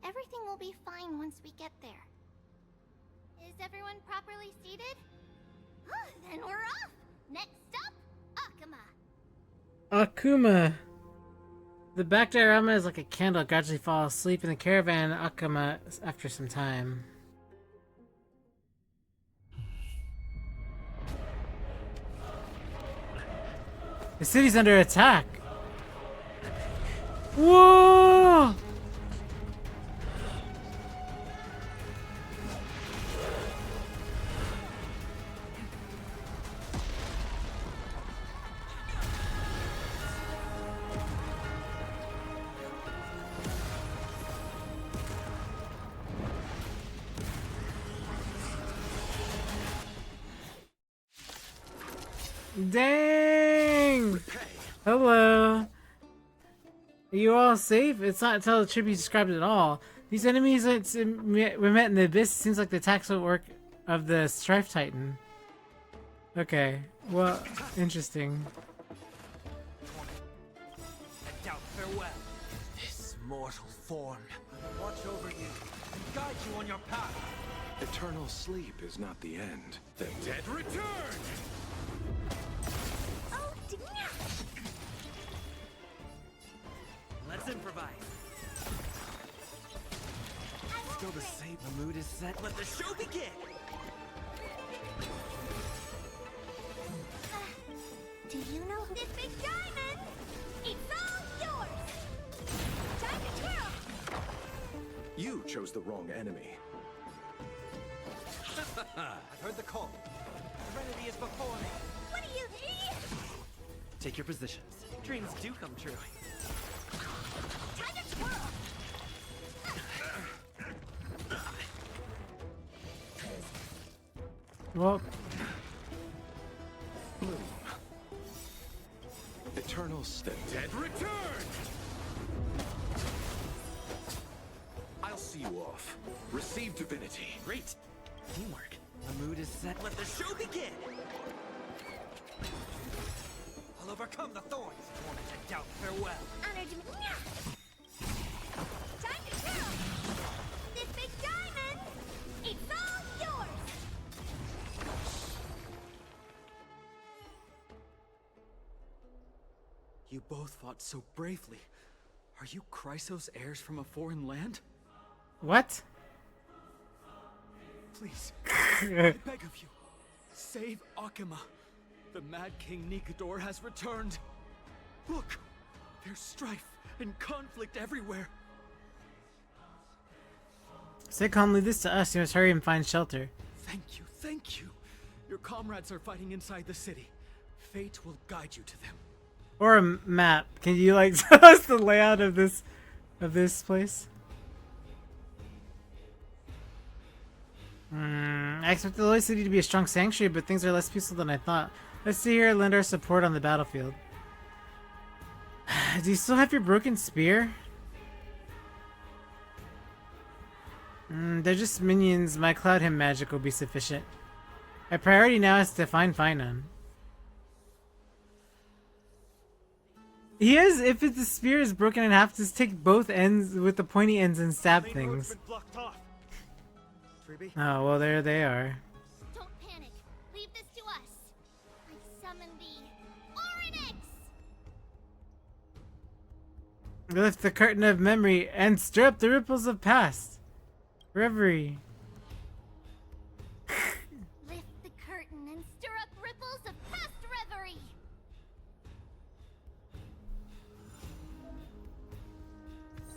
Speaker 4: Everything will be fine once we get there. Is everyone properly seated? Then we're off! Next stop, Akuma.
Speaker 1: Akuma. The back diorama is like a candle gradually falls asleep in the caravan Akuma after some time. The city's under attack. Whoa! Dang! Hello. Are you all safe? It's not until the trip you described at all. These enemies we met in the Abyss seems like the tactical work of the Strife Titan. Okay, well, interesting.
Speaker 6: Farewell. This mortal form will watch over you and guide you on your path.
Speaker 3: Eternal sleep is not the end. The dead return!
Speaker 4: Oh, dear.
Speaker 8: Let's improvise.
Speaker 6: Still the same. The mood is set.
Speaker 8: Let the show begin!
Speaker 4: Do you know who this big diamond? It's all yours! Time to twirl!
Speaker 3: You chose the wrong enemy.
Speaker 8: I've heard the call. Serenity is before me.
Speaker 4: What do you need?
Speaker 8: Take your positions. Dreams do come true.
Speaker 4: Time to twirl!
Speaker 1: Well,
Speaker 3: Bloom. Eternal the dead return! I'll see you off. Receive divinity.
Speaker 8: Great. Teamwork. The mood is set. Let the show begin! I'll overcome the thorns. Wanted to doubt farewell.
Speaker 4: Honored me. Time to twirl! This big diamond! It's all yours!
Speaker 8: You both fought so bravely. Are you Chrysos heirs from a foreign land?
Speaker 1: what?
Speaker 8: Please, I beg of you, save Akuma. The Mad King Nikador has returned. Look, there's strife and conflict everywhere.
Speaker 1: Say calmly this to us. You must hurry and find shelter.
Speaker 8: Thank you, thank you. Your comrades are fighting inside the city. Fate will guide you to them.
Speaker 1: Or a map. Can you like tell us the layout of this place? I expect the Loy City to be a strong sanctuary, but things are less peaceful than I thought. Let's sit here and lend our support on the battlefield. Do you still have your broken spear? They're just minions. My Cloud Hymn magic will be sufficient. My priority now is to find Finon. He has, if the spear is broken in half, just take both ends with the pointy ends and stab things. Oh, well, there they are.
Speaker 4: Don't panic. Leave this to us. I summon the Oryx!
Speaker 1: Lift the curtain of memory and stir up the ripples of past. Reverie.
Speaker 4: Lift the curtain and stir up ripples of past reverie.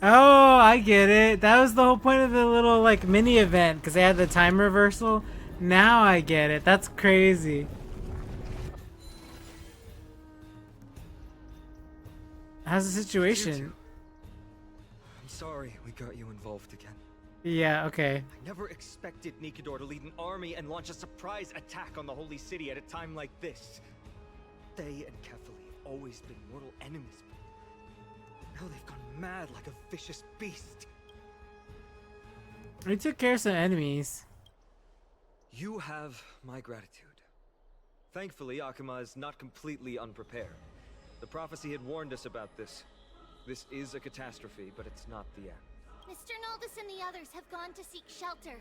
Speaker 1: Oh, I get it. That was the whole point of the little like mini event because they had the time reversal. Now I get it. That's crazy. How's the situation?
Speaker 10: I'm sorry we got you involved again.
Speaker 1: Yeah, okay.
Speaker 10: I never expected Nikador to lead an army and launch a surprise attack on the Holy City at a time like this. They and Kefali have always been mortal enemies. Now they've gone mad like a vicious beast.
Speaker 1: We took care of some enemies.
Speaker 10: You have my gratitude. Thankfully, Akuma is not completely unprepared. The prophecy had warned us about this. This is a catastrophe, but it's not the end.
Speaker 4: Mr. Naldis and the others have gone to seek shelter.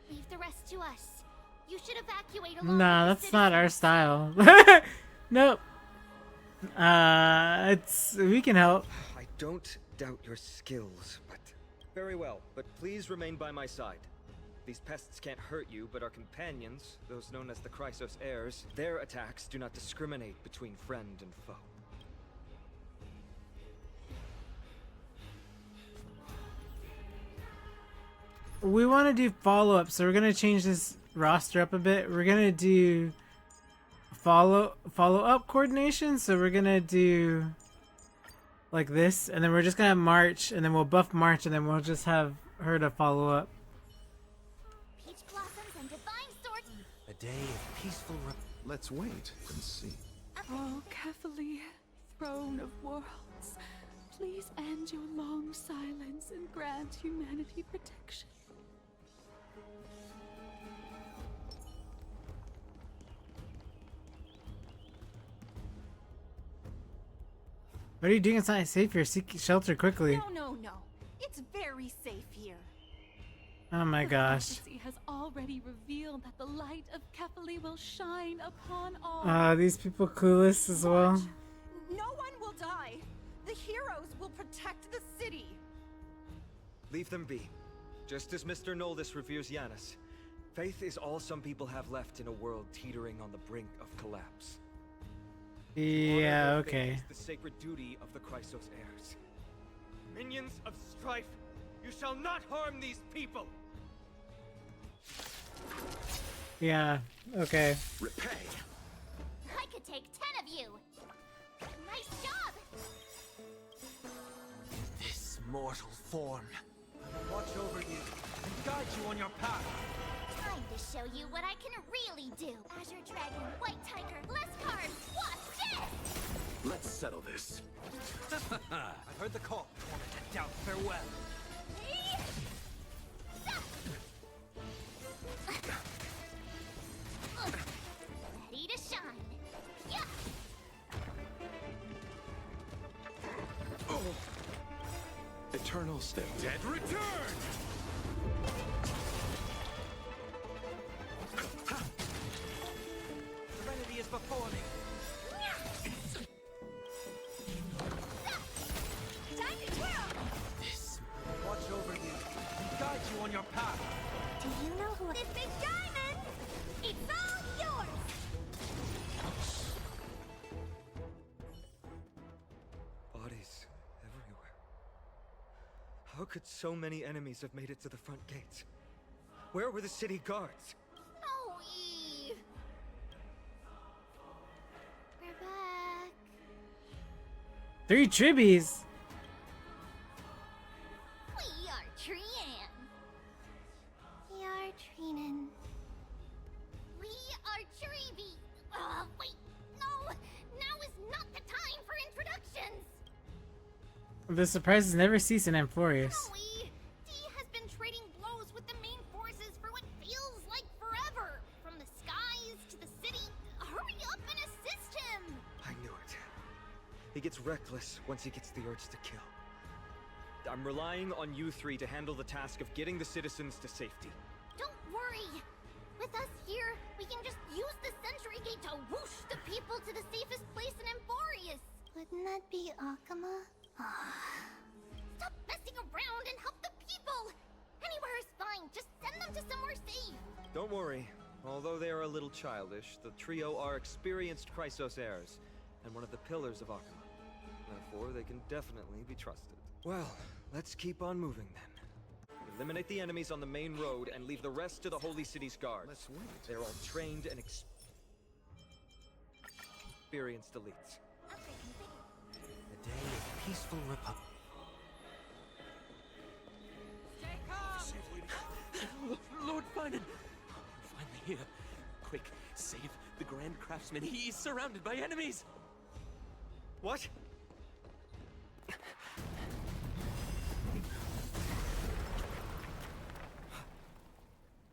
Speaker 4: Leave the rest to us. You should evacuate along
Speaker 1: Nah,
Speaker 4: with the
Speaker 1: that's not our style. Nope. We can help.
Speaker 10: I don't doubt your skills, but... Very well, but please remain by my side. These pests can't hurt you, but our companions, those known as the Chrysos heirs, their attacks do not discriminate between friend and foe.
Speaker 1: We want to do follow-up, so we're going to change this roster up a bit. We're going to do follow-up coordination, so we're going to do like this, and then we're just going to march, and then we'll buff march, and then we'll just have her to follow up.
Speaker 4: Peach blossoms and divine sword.
Speaker 6: A day of peaceful...
Speaker 13: Let's wait and see.
Speaker 14: Oh, Kefali, throne of worlds, please end your long silence and grant humanity protection.
Speaker 1: What are you doing? It's not safe here. Seek shelter quickly.
Speaker 12: No. It's very safe here.
Speaker 1: Oh my gosh.
Speaker 14: The prophecy has already revealed that the light of Kefali will shine upon all.
Speaker 1: These people clueless as well.
Speaker 12: No one will die. The heroes will protect the city.
Speaker 10: Leave them be. Just as Mr. Noldis reveres Yanis, faith is all some people have left in a world teetering on the brink of collapse.
Speaker 1: Yeah, okay.
Speaker 10: The sacred duty of the Chrysos heirs. Minions of strife, you shall not harm these people.
Speaker 1: Yeah, okay.
Speaker 13: Repay.
Speaker 4: I could take 10 of you. Nice job.
Speaker 6: This mortal form.
Speaker 8: Watch over you and guide you on your path.
Speaker 4: Time to show you what I can really do. Azure Dragon, White Tiger, less cards. Watch this.
Speaker 13: Let's settle this.
Speaker 8: I've heard the call. Tormented doubt, farewell.
Speaker 4: Ready to shine. Yeah.
Speaker 13: Eternal step.
Speaker 9: Dead return!
Speaker 8: Serenity is before me.
Speaker 12: Time to twirl.
Speaker 6: This...
Speaker 8: Watch over you and guide you on your path.
Speaker 4: Do you know who
Speaker 12: This big diamond. It's all yours.
Speaker 10: Bodies everywhere. How could so many enemies have made it to the front gates? Where were the city guards?
Speaker 4: Oh, Eve. We're back.
Speaker 1: 3 tribbies.
Speaker 4: We are Trian. We are are training. We are Treevee. Wait, no! Now is not the time for introductions!
Speaker 1: The surprises never cease in Amphoreus.
Speaker 4: Joey, D has been trading blows with the main forces for what feels like forever. From the skies to the city. Hurry up and assist him!
Speaker 10: I knew it. He gets reckless once he gets the urge to kill. I'm relying on you three to handle the task of getting the citizens to safety.
Speaker 4: Don't worry. With us here, we can just use the Century Gate to whoosh the people to the safest place in Amphoreus. Wouldn't that be Akuma? Stop messing around and help the people! Anywhere is fine, just send them to somewhere safe!
Speaker 10: Don't worry. Although they are a little childish, the trio are experienced Chrysos heirs, and one of the pillars of Akuma. Therefore, they can definitely be trusted. Well, let's keep on moving then. Eliminate the enemies on the main road and leave the rest to the Holy City's guards.
Speaker 13: Let's wait.
Speaker 10: They're all trained and experienced elites.
Speaker 6: A day of peaceful republic.
Speaker 15: Lord Finan! You're finally here. Quick, save the Grand Craftsman. He's surrounded by enemies!
Speaker 10: What?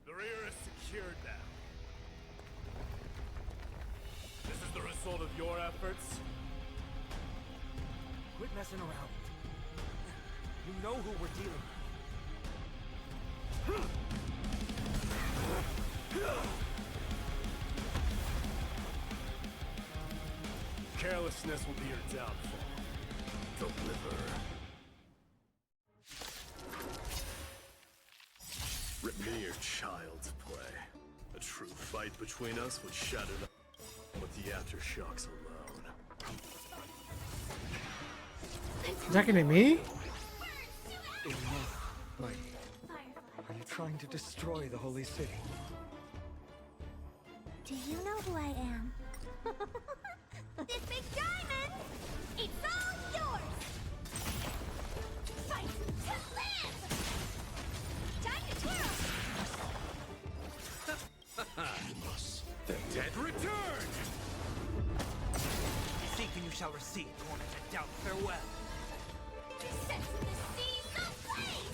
Speaker 16: The rear is secured now. This is the result of your efforts?
Speaker 10: Quit messing around. You know who we're dealing with.
Speaker 16: Carelessness will be your downfall. Deliver. Mere child's play. A true fight between us would shatter with the aftershocks alone.
Speaker 1: Talking to me?
Speaker 10: Mike, are you trying to destroy the Holy City?
Speaker 4: Do you know who I am? This big diamond! It's all yours! Fight to live! Time to twirl!
Speaker 16: The dead return!
Speaker 6: Seek and you shall receive, torment and doubt farewell.
Speaker 4: Set to the seas ablaze!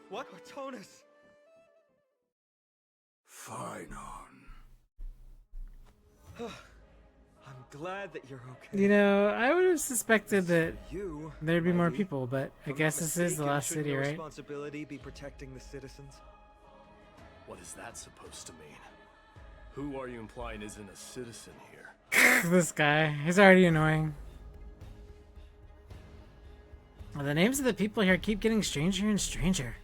Speaker 10: What? Artonis!
Speaker 9: Fine on.
Speaker 10: I'm glad that you're okay.
Speaker 1: You know, I would have suspected that
Speaker 10: You,
Speaker 1: there'd be more
Speaker 10: maybe.
Speaker 1: people, but I
Speaker 10: If I'm
Speaker 1: guess
Speaker 10: not
Speaker 1: this is the
Speaker 10: mistaken,
Speaker 1: last
Speaker 10: shouldn't
Speaker 1: city,
Speaker 10: your
Speaker 1: right?
Speaker 10: responsibility be protecting the citizens?
Speaker 16: What is that supposed to mean? Who are you implying isn't a citizen here?
Speaker 1: This guy, he's already annoying. Well, the names of the people here keep getting stranger and stranger.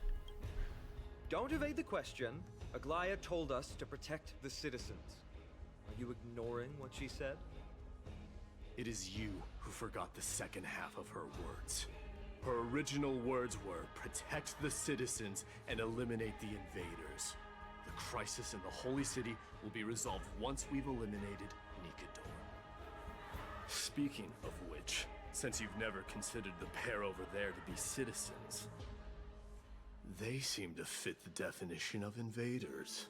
Speaker 10: Don't evade the question. Aglaya told us to protect the citizens. Are you ignoring what she said?
Speaker 16: It is you who forgot the second half of her words. Her original words were, protect the citizens and eliminate the invaders. The crisis in the Holy City will be resolved once we've eliminated Nikador. Speaking of which, since you've never considered the pair over there to be citizens, they seem to fit the definition of invaders.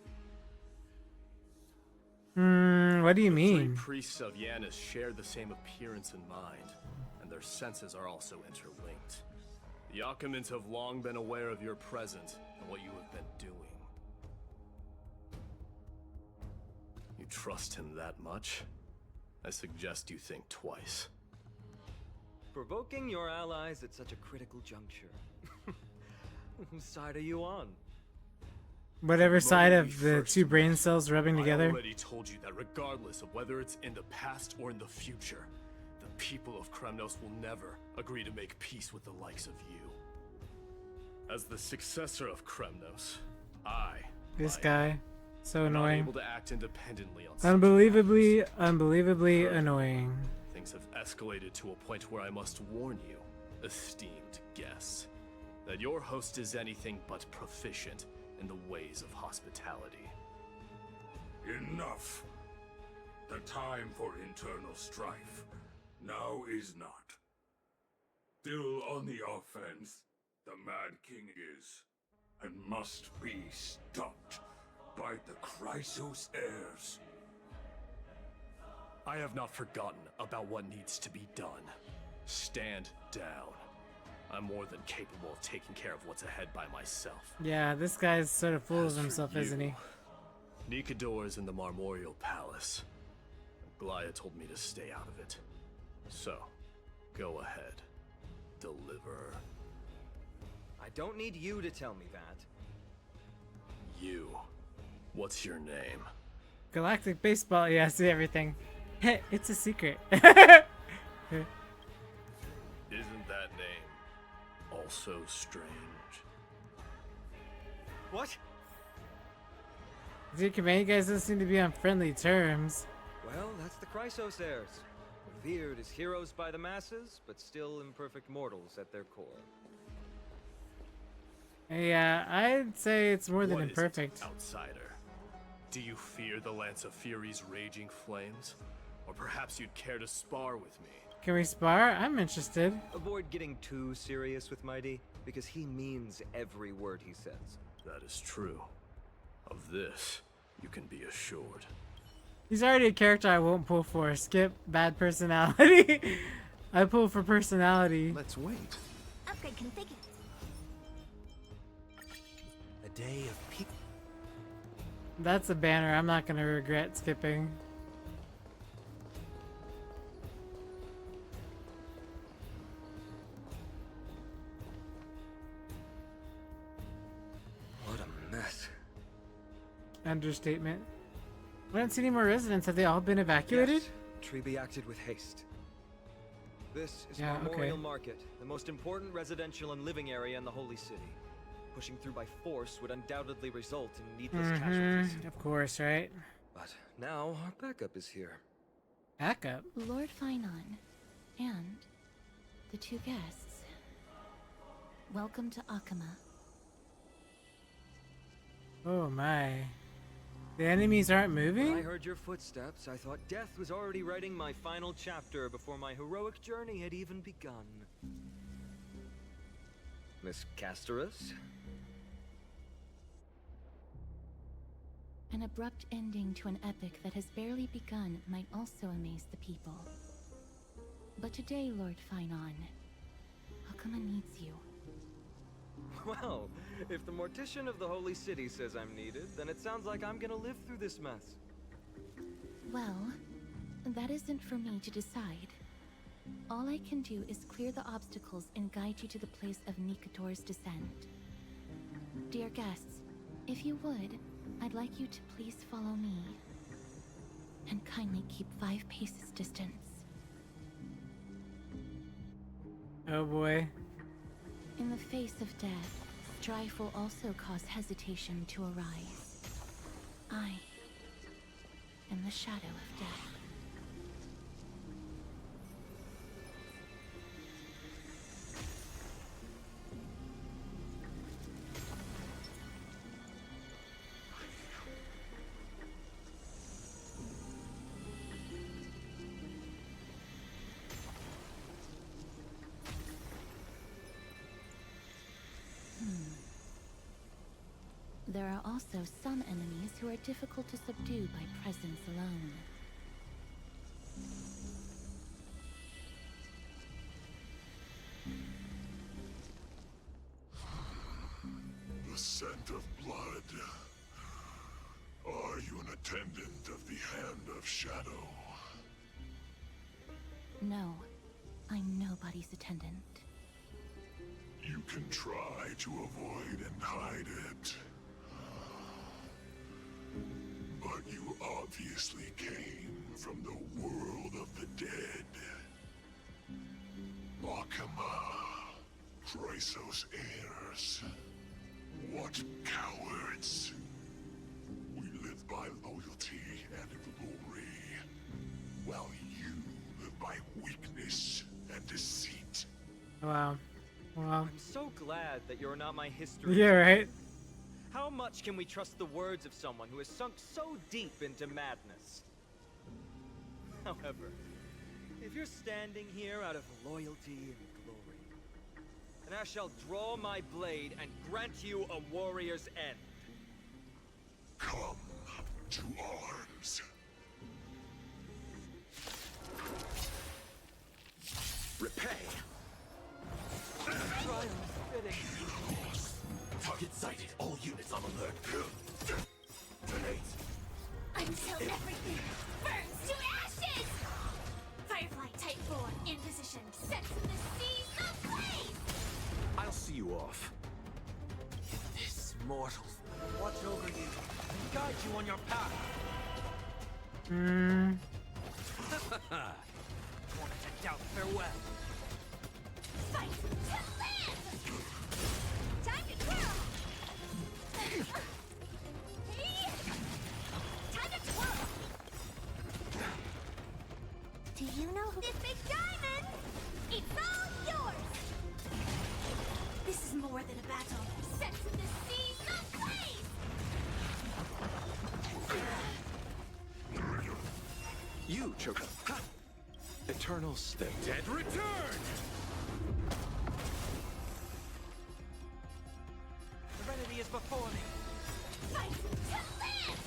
Speaker 1: What do you
Speaker 16: The
Speaker 1: mean?
Speaker 16: three priests of Yanis share the same appearance and mind, and their senses are also interlinked. The Akamans have long been aware of your presence and what you have been doing. You trust him that much? I suggest you think twice.
Speaker 10: Provoking your allies at such a critical juncture. Whose side are you on?
Speaker 1: Whatever side of the two brain cells rubbing
Speaker 16: I
Speaker 1: together.
Speaker 16: already told you that regardless of whether it's in the past or in the future, the people of Kremnos will never agree to make peace with the likes of you. As the successor of Kremnos,
Speaker 1: This guy, so
Speaker 16: am not
Speaker 1: annoying.
Speaker 16: able to act independently on such
Speaker 1: Unbelievably annoying.
Speaker 16: Things have escalated to a point where I must warn you, esteemed guests, that your host is anything but proficient in the ways of hospitality.
Speaker 9: Enough. The time for internal strife now is not. Still on the offense. the Mad King is, and must be stopped by the Chrysos heirs.
Speaker 16: I have not forgotten about what needs to be done. Stand down. I'm more than capable of taking care of what's ahead by myself.
Speaker 1: Yeah, this guy's sort of full of himself,
Speaker 16: you,
Speaker 1: isn't he?
Speaker 16: Nikador is in the Marmorial Palace. Glaya told me to stay out of it. So, go ahead. Deliver.
Speaker 10: I don't need you to tell me that.
Speaker 16: You. What's your name?
Speaker 1: Galactic Baseball. Yeah, I see everything. It's a secret.
Speaker 16: Isn't that name also strange?
Speaker 10: What?
Speaker 1: Dude, man, you guys don't seem to be on friendly terms.
Speaker 10: Well, that's the Chrysos heirs. Revered as heroes by the masses, but still imperfect mortals at their core.
Speaker 1: Yeah, I'd say it's more than
Speaker 16: What is it,
Speaker 1: imperfect.
Speaker 16: outsider? Do you fear the Lance of Fury's raging flames? Or perhaps you'd care to spar with me?
Speaker 1: Can we spar? I'm interested.
Speaker 10: Avoid getting too serious with Mighty, because he means every word he says.
Speaker 16: That is true. Of this, you can be assured.
Speaker 1: He's already a character I won't pull for. Skip, bad personality. I pull for personality.
Speaker 13: Let's wait.
Speaker 2: Upgrade configured.
Speaker 6: A day of peace.
Speaker 1: That's a banner I'm not gonna regret skipping.
Speaker 10: What a mess.
Speaker 1: Understatement. We don't see any more residents. Have they all been evacuated?
Speaker 10: Yes, Treeby acted with haste. This is
Speaker 1: Yeah,
Speaker 10: Marmorial
Speaker 1: okay.
Speaker 10: Market, the most important residential and living area in the Holy City. Pushing through by force would undoubtedly result in needless casualties.
Speaker 1: Of course, right?
Speaker 10: But now our backup is here.
Speaker 1: Backup?
Speaker 14: Lord Finon and the two guests. Welcome to Akama.
Speaker 1: Oh my. The enemies aren't
Speaker 10: When I
Speaker 1: moving?
Speaker 10: heard your footsteps, I thought death was already writing my final chapter before my heroic journey had even begun. Miss Casterus?
Speaker 14: An abrupt ending to an epic that has barely begun might also amaze the people. But today, Lord Finon, Akama needs you.
Speaker 10: Well, if the Mortician of the Holy City says I'm needed, then it sounds like I'm gonna live through this mess.
Speaker 14: Well, that isn't for me to decide. All I can do is clear the obstacles and guide you to the place of Nikador's descent. Dear guests, if you would, I'd like you to please follow me. And kindly keep 5 paces distance.
Speaker 1: Oh boy.
Speaker 14: In the face of death, strife will also cause hesitation to arise. I am the shadow of death. There are also some enemies who are difficult to subdue by presence alone.
Speaker 9: The scent of blood. Are you an attendant of the Hand of Shadow?
Speaker 14: No, I'm nobody's attendant.
Speaker 9: You can try to avoid and hide it. But you obviously came from the world of the dead. Akama, Chrysos heirs. What cowards! We live by loyalty and glory, while you live by weakness and deceit.
Speaker 1: Wow. Wow.
Speaker 10: I'm so glad that you're not my history.
Speaker 1: Yeah, right?
Speaker 10: How much can we trust the words of someone who has sunk so deep into madness? However, if you're standing here out of loyalty and glory, then I shall draw my blade and grant you a warrior's end.
Speaker 17: Come to arms.
Speaker 15: Repay! Trial fitting.
Speaker 17: Target sighted. All units on alert. Grenades.
Speaker 2: Until everything burns to ashes! Firefly Type 4 in position. Set to the seas ablaze!
Speaker 13: I'll see you off.
Speaker 15: This mortal watch over you and guide you on your path. Wanted to doubt farewell.
Speaker 2: Fight to live! Time to twirl! Time to twirl! Do you know who this big diamond? It's all yours! This is more than a battle. Set to the seas ablaze!
Speaker 13: You, Choco. Ha! Eternal stay.
Speaker 17: Dead return!
Speaker 15: Serenity is before me.
Speaker 2: Fight to live!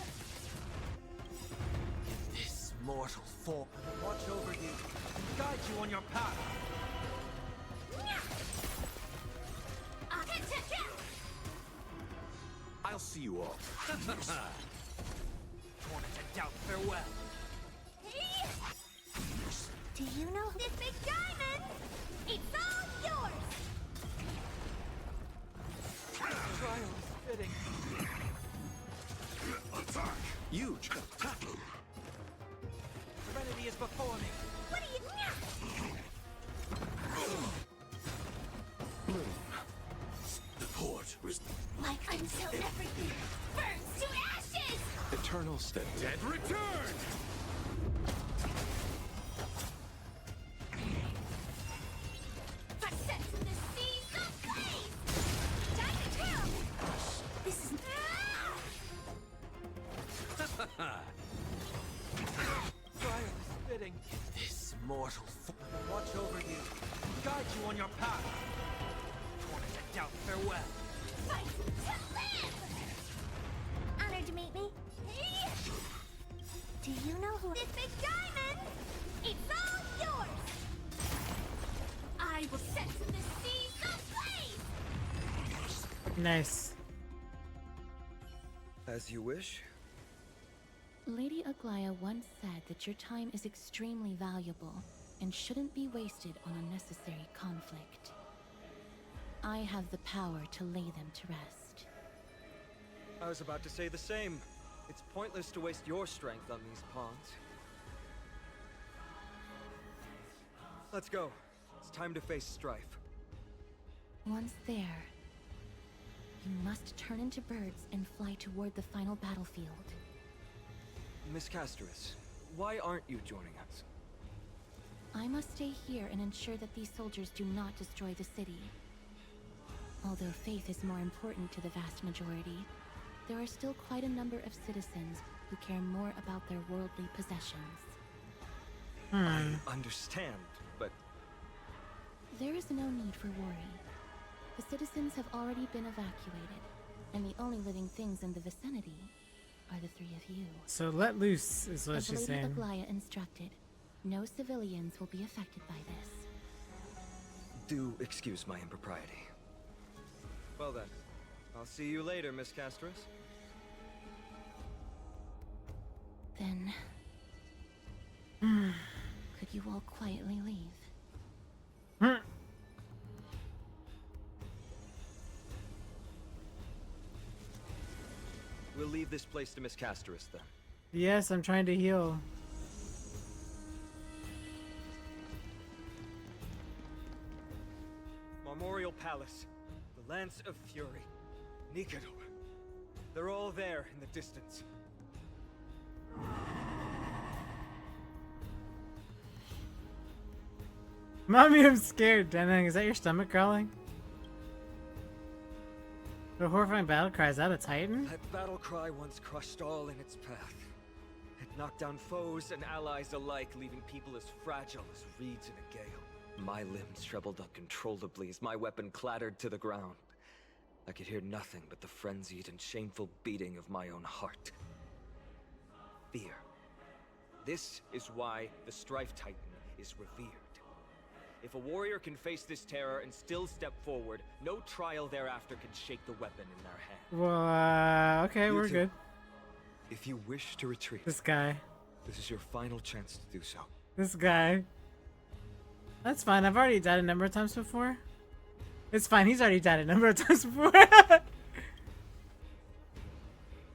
Speaker 15: This mortal form will watch over you and guide you on your path.
Speaker 13: I'll see you off.
Speaker 15: Wanted to doubt farewell.
Speaker 2: Do you know who this big diamond? It's all yours!
Speaker 15: Trial is fitting.
Speaker 17: Attack!
Speaker 13: You, Choco. Ha!
Speaker 15: Serenity is before me.
Speaker 2: What are you...
Speaker 17: Bloom. The port was...
Speaker 2: Like until everything burns to ashes!
Speaker 13: Eternal stay.
Speaker 17: Dead return!
Speaker 2: But set to the seas ablaze! Time to kill! This is...
Speaker 15: Trial is fitting. This mortal will watch over you and guide you on your path. Wanted to doubt farewell.
Speaker 2: Fight to live! Honored to meet me. Do you know who this big diamond? It's all yours! I will set to the seas ablaze!
Speaker 1: Nice.
Speaker 10: As you wish.
Speaker 14: Lady Aglaya once said that your time is extremely valuable and shouldn't be wasted on unnecessary conflict. I have the power to lay them to rest.
Speaker 10: I was about to say the same. It's pointless to waste your strength on these pawns. Let's go. It's time to face strife.
Speaker 14: Once there, you must turn into birds and fly toward the final battlefield.
Speaker 10: Miss Casterus, why aren't you joining us?
Speaker 14: I must stay here and ensure that these soldiers do not destroy the city. Although faith is more important to the vast majority, there are still quite a number of citizens who care more about their worldly possessions.
Speaker 10: I understand, but...
Speaker 14: There is no need for worry. The citizens have already been evacuated, and the only living things in the vicinity are the three of you.
Speaker 1: So let loose is what
Speaker 14: As
Speaker 1: she's
Speaker 14: Lady
Speaker 1: saying.
Speaker 14: Aglaya instructed, no civilians will be affected by this.
Speaker 10: Do excuse my impropriety. Well then, I'll see you later, Miss Casterus.
Speaker 14: Then... could you all quietly leave?
Speaker 10: We'll leave this place to Miss Casterus then.
Speaker 1: Yes, I'm trying to heal.
Speaker 10: Memorial Palace, the Lance of Fury, Nikador. They're all there in the distance.
Speaker 1: Mommy, I'm scared. Denning, is that your stomach growling? The horrifying battle cry, is that a titan?
Speaker 10: That battle cry once crushed all in its path. It knocked down foes and allies alike, leaving people as fragile as reeds in a gale. My limbs trembled uncontrollably as my weapon clattered to the ground. I could hear nothing but the frenzied and shameful beating of my own heart. Fear. This is why the Strife Titan is revered. If a warrior can face this terror and still step forward, no trial thereafter can shake the weapon in their hand.
Speaker 1: Well, okay, we're good.
Speaker 10: If you wish to retreat,
Speaker 1: This guy.
Speaker 10: this is your final chance to do so.
Speaker 1: This guy. That's fine. I've already died a number of times before. It's fine. He's already died a number of times before.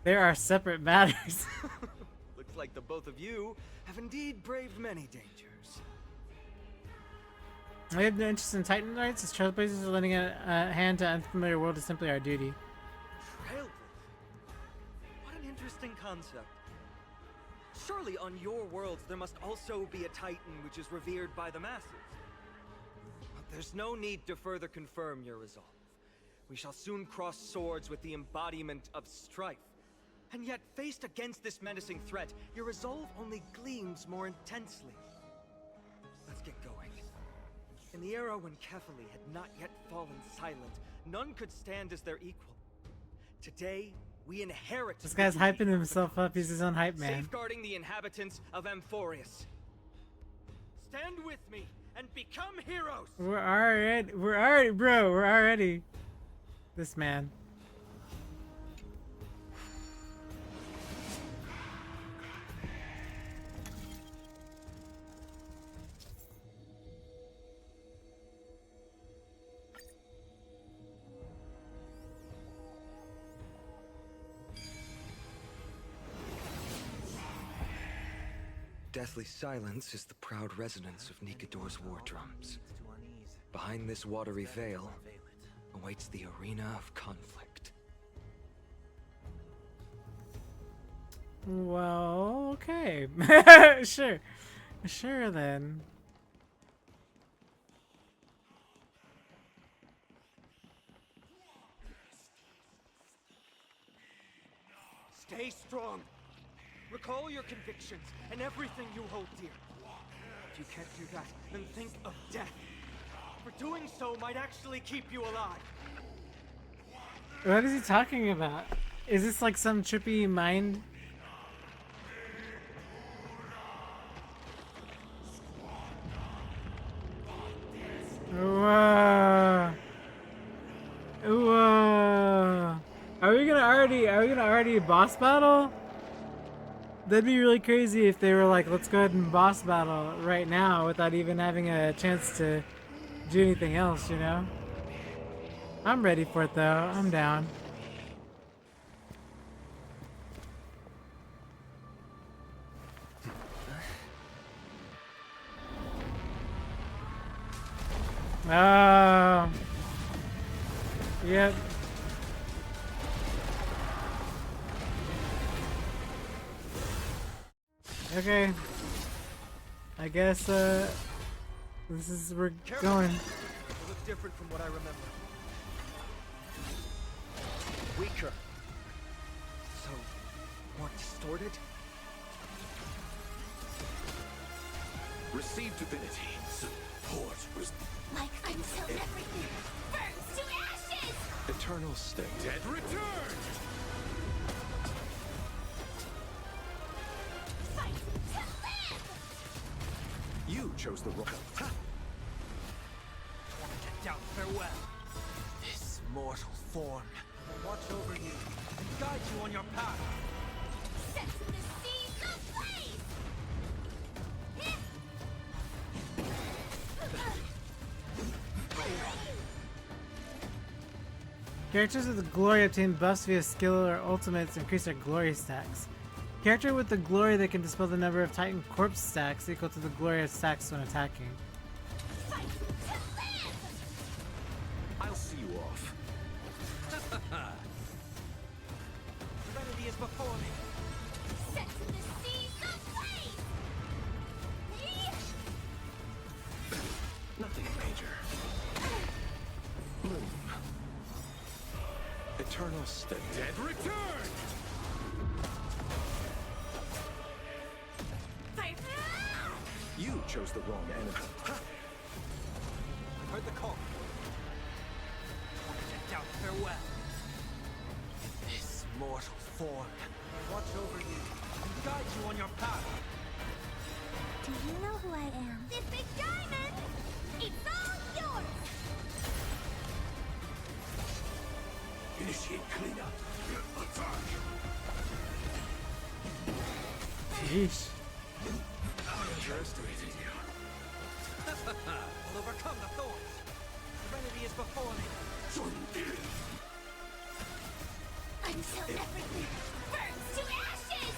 Speaker 1: There are separate matters.
Speaker 10: Looks like the both of you have indeed braved many dangers.
Speaker 1: We have no interest in Titan rights. As trailblazers are lending a hand to unfamiliar world is simply our duty.
Speaker 10: Trailblazer? What an interesting concept. Surely on your worlds there must also be a Titan which is revered by the masses. But there's no need to further confirm your resolve. We shall soon cross swords with the embodiment of strife. And yet, faced against this menacing threat, your resolve only gleams more intensely. Let's get going. In the era when Kefali had not yet fallen silent, none could stand as their equal. Today, we inherit...
Speaker 1: This guy's hyping himself up. He's his own hype man.
Speaker 10: Safeguarding the inhabitants of Amphoreus. Stand with me and become heroes!
Speaker 1: We're already this man.
Speaker 10: Deathly silence is the proud resonance of Nikador's war drums. Behind this watery veil awaits the arena of conflict.
Speaker 1: Well, okay. Sure. Sure then.
Speaker 8: Stay strong. Recall your convictions and everything you hold dear. If you can't do that, then think of death. For doing so might actually keep you alive.
Speaker 1: What is he talking about? Is this like some trippy mind? Whoa. Whoa. Are we gonna already boss battle? That'd be really crazy if they were like, let's go ahead and boss battle right now without even having a chance to do anything else, you know? I'm ready for it though. I'm down. Oh. Yep. Okay. I guess, this is, we're going.
Speaker 10: It looks different from what I remember. Weaker. So, more distorted?
Speaker 17: Receive divinity. Support was
Speaker 2: Like until everything burns to ashes!
Speaker 13: Eternal state.
Speaker 17: dead return!
Speaker 2: Fight to live!
Speaker 13: You chose the wrong. Ha!
Speaker 15: Get down, farewell. This mortal form will watch over you and guide you on your path.
Speaker 2: Set the seas ablaze!
Speaker 1: Characters with the glory obtain buffs via skill or ultimates increase their glory stacks. Character with the glory that can dispel the number of Titan corpse stacks equal to the glory of stacks when attacking.
Speaker 13: I'll see you off.
Speaker 15: Serenity is before me.
Speaker 2: Set the seas ablaze!
Speaker 13: Nothing major. Bloom. Eternal state.
Speaker 17: Dead return!
Speaker 13: You chose the wrong enemy. Ha!
Speaker 15: mortal form. Watch over you and guide you on your path.
Speaker 2: Do you know who I am?
Speaker 4: This big diamond! It's all yours!
Speaker 17: Initiate cleanup. Attack!
Speaker 1: Yeesh.
Speaker 17: I underestimated you.
Speaker 15: We'll overcome the thorns. Serenity is before me.
Speaker 2: Until everything burns to ashes!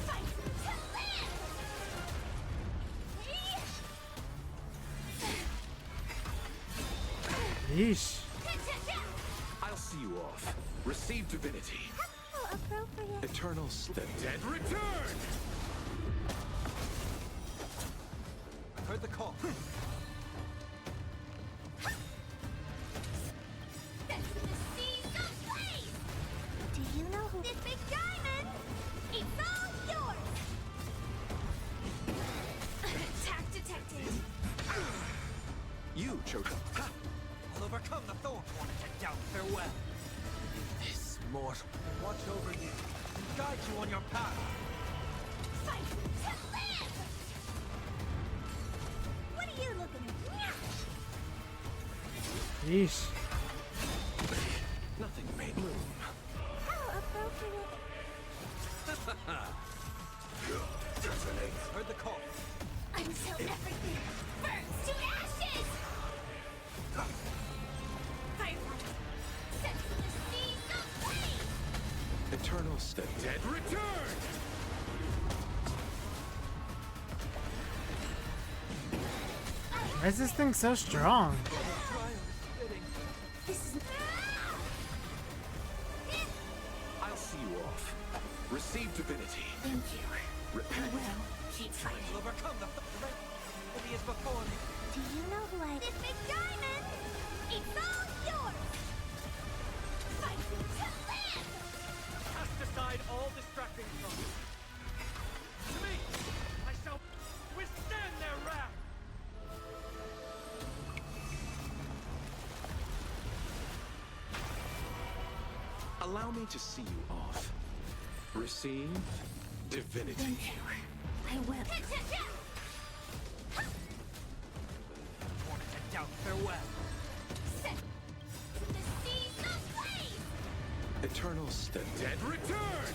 Speaker 2: Fight to live!
Speaker 1: Yeesh.
Speaker 13: I'll see you off. Receive divinity.
Speaker 2: How appropriate.
Speaker 13: Eternal the dead
Speaker 17: Return!
Speaker 15: I've heard the call.
Speaker 2: Do you know who?
Speaker 4: This big diamond! It's all yours! Attack detected!
Speaker 13: You chose ha!
Speaker 15: We'll overcome the thorns. Wanted to doubt. Farewell. This mortal watch over you and guide you on your path.
Speaker 2: Fight to live! What are you looking at?
Speaker 1: Yeesh.
Speaker 13: Nothing may bloom.
Speaker 2: How appropriate.
Speaker 17: Detonate.
Speaker 15: Heard the call.
Speaker 2: Until everything burns to ashes! Fireflies, set to the seas of flame!
Speaker 13: Eternal the dead
Speaker 17: Return!
Speaker 1: Why is this thing so strong?
Speaker 2: This is...
Speaker 13: I'll see you off. Receive divinity.
Speaker 2: Thank you.
Speaker 13: Repent.
Speaker 2: I will keep fighting.
Speaker 15: We'll overcome the serenity is before me.
Speaker 2: Do you know who I...
Speaker 4: This big diamond! It's all yours!
Speaker 2: Fight to live!
Speaker 8: Cast aside all distracting thoughts. To me, I shall withstand their wrath!
Speaker 13: Allow me to see you off. Receive divinity.
Speaker 2: Thank you. I will.
Speaker 15: Wanted to doubt. Farewell.
Speaker 2: Set to the seas of flame!
Speaker 13: Eternal the dead
Speaker 17: Return!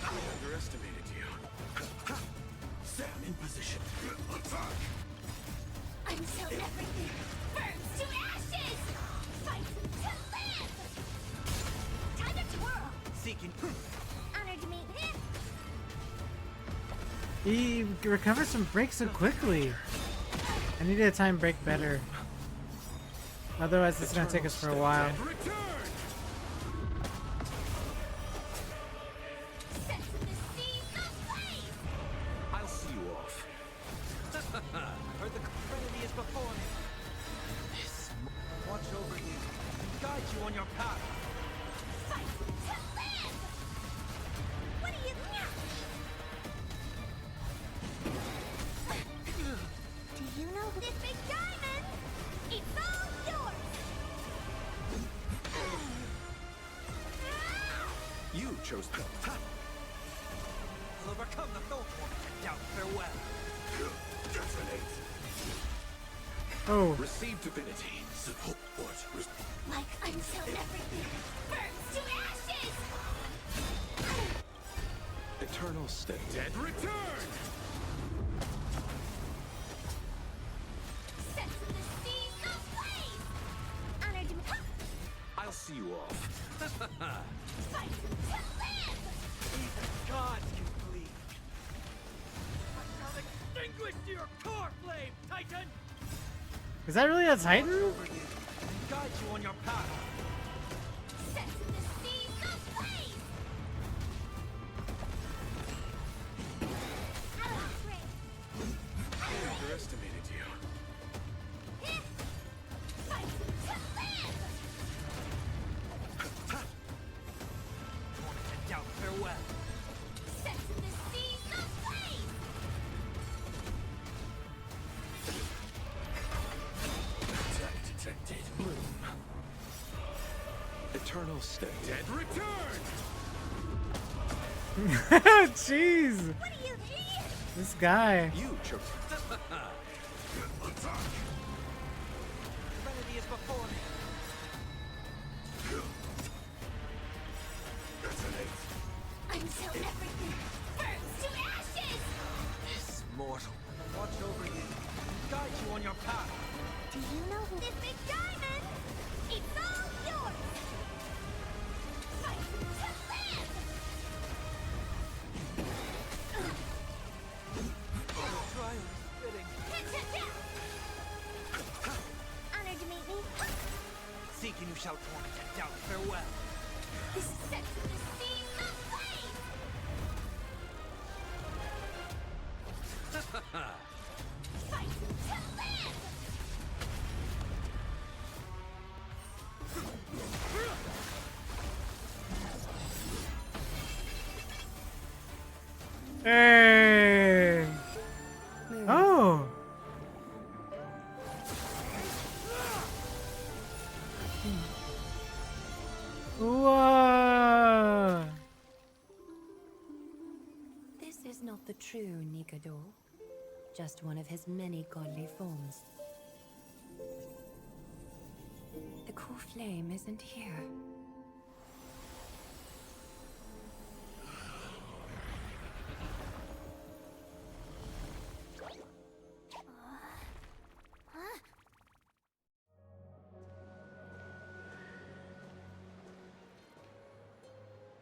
Speaker 13: I underestimated you.
Speaker 17: Sam in position. Attack!
Speaker 2: Until everything burns to ashes! Fight to live!
Speaker 4: Time to twirl!
Speaker 15: Seeking.
Speaker 4: Honored to meet him!
Speaker 1: He recovers from break so quickly. I need to time break better. Otherwise, it's gonna take us for a while.
Speaker 17: Return!
Speaker 2: Set to the seas of flame!
Speaker 13: I'll see you off.
Speaker 15: Heard the serenity is before me. This watch over you and guide you on your path.
Speaker 2: Fight to live! What are you... Do you know who...
Speaker 4: This big diamond! It's all yours!
Speaker 13: You chose the ha!
Speaker 15: We'll overcome the thorns. Wanted to doubt. Farewell.
Speaker 17: Detonate.
Speaker 1: Oh,
Speaker 13: Receive divinity.
Speaker 17: Support.
Speaker 2: Like until everything burns to ashes!
Speaker 13: Eternal the dead
Speaker 17: Return!
Speaker 2: Set to the seas of flame!
Speaker 4: Honored to meet
Speaker 13: I'll see you off.
Speaker 2: Fight to live!
Speaker 8: Even gods can bleed. I shall extinguish your core flame, Titan!
Speaker 1: is that really a Titan?
Speaker 15: Over you and guide you on your path.
Speaker 2: Set to the seas of flame!
Speaker 13: I underestimated you.
Speaker 2: Fight to live!
Speaker 15: Wanted to doubt. Farewell.
Speaker 2: Set to the seas of flame!
Speaker 17: Attack.
Speaker 13: eternal state.
Speaker 17: The dead return!
Speaker 1: Jeez.
Speaker 2: What are you, idiot?
Speaker 1: This guy.
Speaker 13: You chirp.
Speaker 15: Serenity is before me.
Speaker 2: Until everything burns to ashes!
Speaker 15: This mortal will watch over you and guide you on your path.
Speaker 2: Do you know who this big diamond? It's all yours! Fight to live!
Speaker 15: The trial is fitting.
Speaker 2: Honored to meet me.
Speaker 15: Seek and you shall torment and doubt. Farewell.
Speaker 2: This is set to the seas of flame! Fight to live!
Speaker 1: Hey. Oh. Whoa.
Speaker 18: This is not the true Nikador, just one of his many godly forms. The core flame isn't here.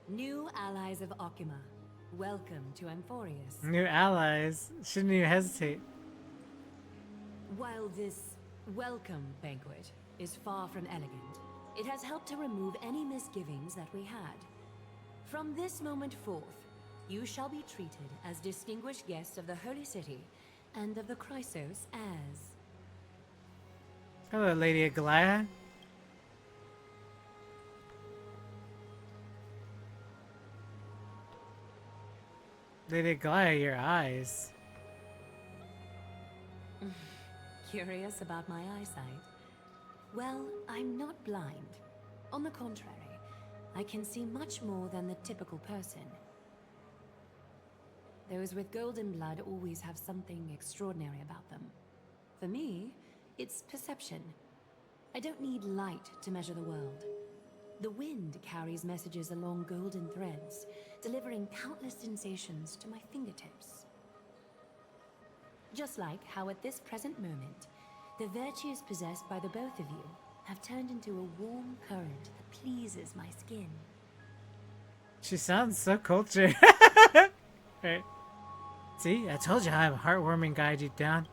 Speaker 18: New allies of Okima, welcome to Amphoreus.
Speaker 1: New allies. Shouldn't you hesitate?
Speaker 18: While this welcome banquet is far from elegant, it has helped to remove any misgivings that we had. From this moment forth, you shall be treated as distinguished guests of the Holy City and of the Chrysos as...
Speaker 1: Hello, Lady Aglaia. Lady Aglaia, your eyes.
Speaker 18: Curious about my eyesight? Well, I'm not blind. On the contrary, I can see much more than the typical person. Those with golden blood always have something extraordinary about them. For me, it's perception. I don't need light to measure the world. The wind carries messages along golden threads, delivering countless sensations to my fingertips. Just like how at this present moment, the virtues possessed by the both of you have turned into a warm current that pleases my skin.
Speaker 1: She sounds so cultured. Right. See, I told you I have a heartwarming guy deep down.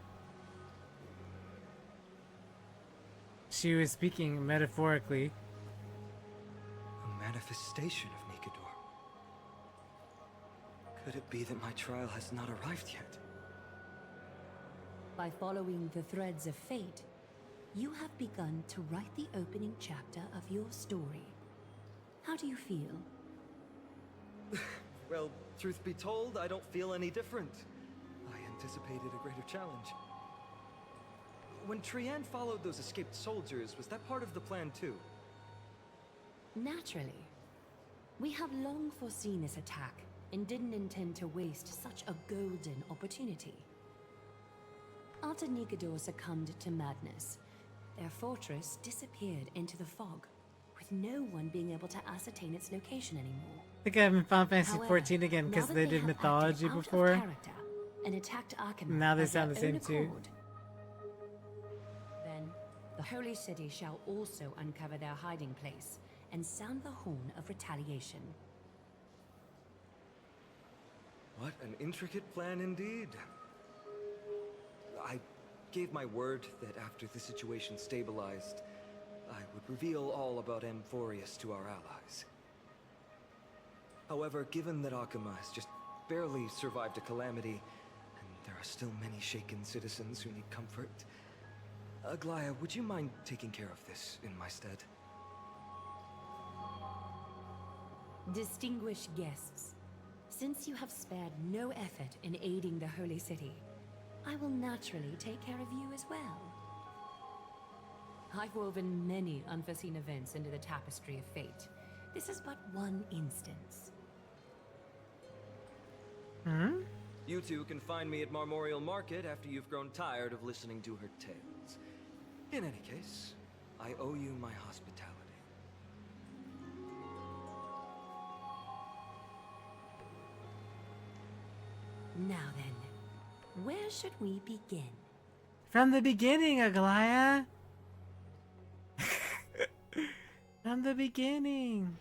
Speaker 1: She was speaking metaphorically.
Speaker 10: A manifestation of Nikador. Could it be that my trial has not arrived yet?
Speaker 18: By following the threads of fate, you have begun to write the opening chapter of your story. How do you feel?
Speaker 10: Well, truth be told, I don't feel any different. I anticipated a greater challenge. When Trian followed those escaped soldiers, was that part of the plan too?
Speaker 18: Naturally. We have long foreseen this attack and didn't intend to waste such a golden opportunity. After Nikador succumbed to madness, their fortress disappeared into the fog, with no one being able to ascertain its location anymore.
Speaker 1: I think I haven't Final Fantasy
Speaker 18: However,
Speaker 1: 14 again because
Speaker 18: now that
Speaker 1: they did
Speaker 18: have
Speaker 1: mythology
Speaker 18: acted out of
Speaker 1: before.
Speaker 18: character and attacked Arkham
Speaker 1: Now they
Speaker 18: of
Speaker 1: sound
Speaker 18: their
Speaker 1: the same
Speaker 18: own
Speaker 1: too.
Speaker 18: accord, then the Holy City shall also uncover their hiding place and sound the horn of retaliation.
Speaker 10: What an intricate plan indeed. I gave my word that after the situation stabilized, I would reveal all about Amphoreus to our allies. However, given that Akuma has just barely survived a calamity, and there are still many shaken citizens who need comfort, Aglaia, would you mind taking care of this in my stead?
Speaker 18: Distinguished guests, since you have spared no effort in aiding the Holy City, I will naturally take care of you as well. I've woven many unforeseen events into the tapestry of fate. This is but one instance.
Speaker 1: Hmm?
Speaker 10: You two can find me at Marmorial Market after you've grown tired of listening to her tales. In any case, I owe you my hospitality.
Speaker 18: Now then, where should we begin?
Speaker 1: From the beginning, Aglaya. From the beginning.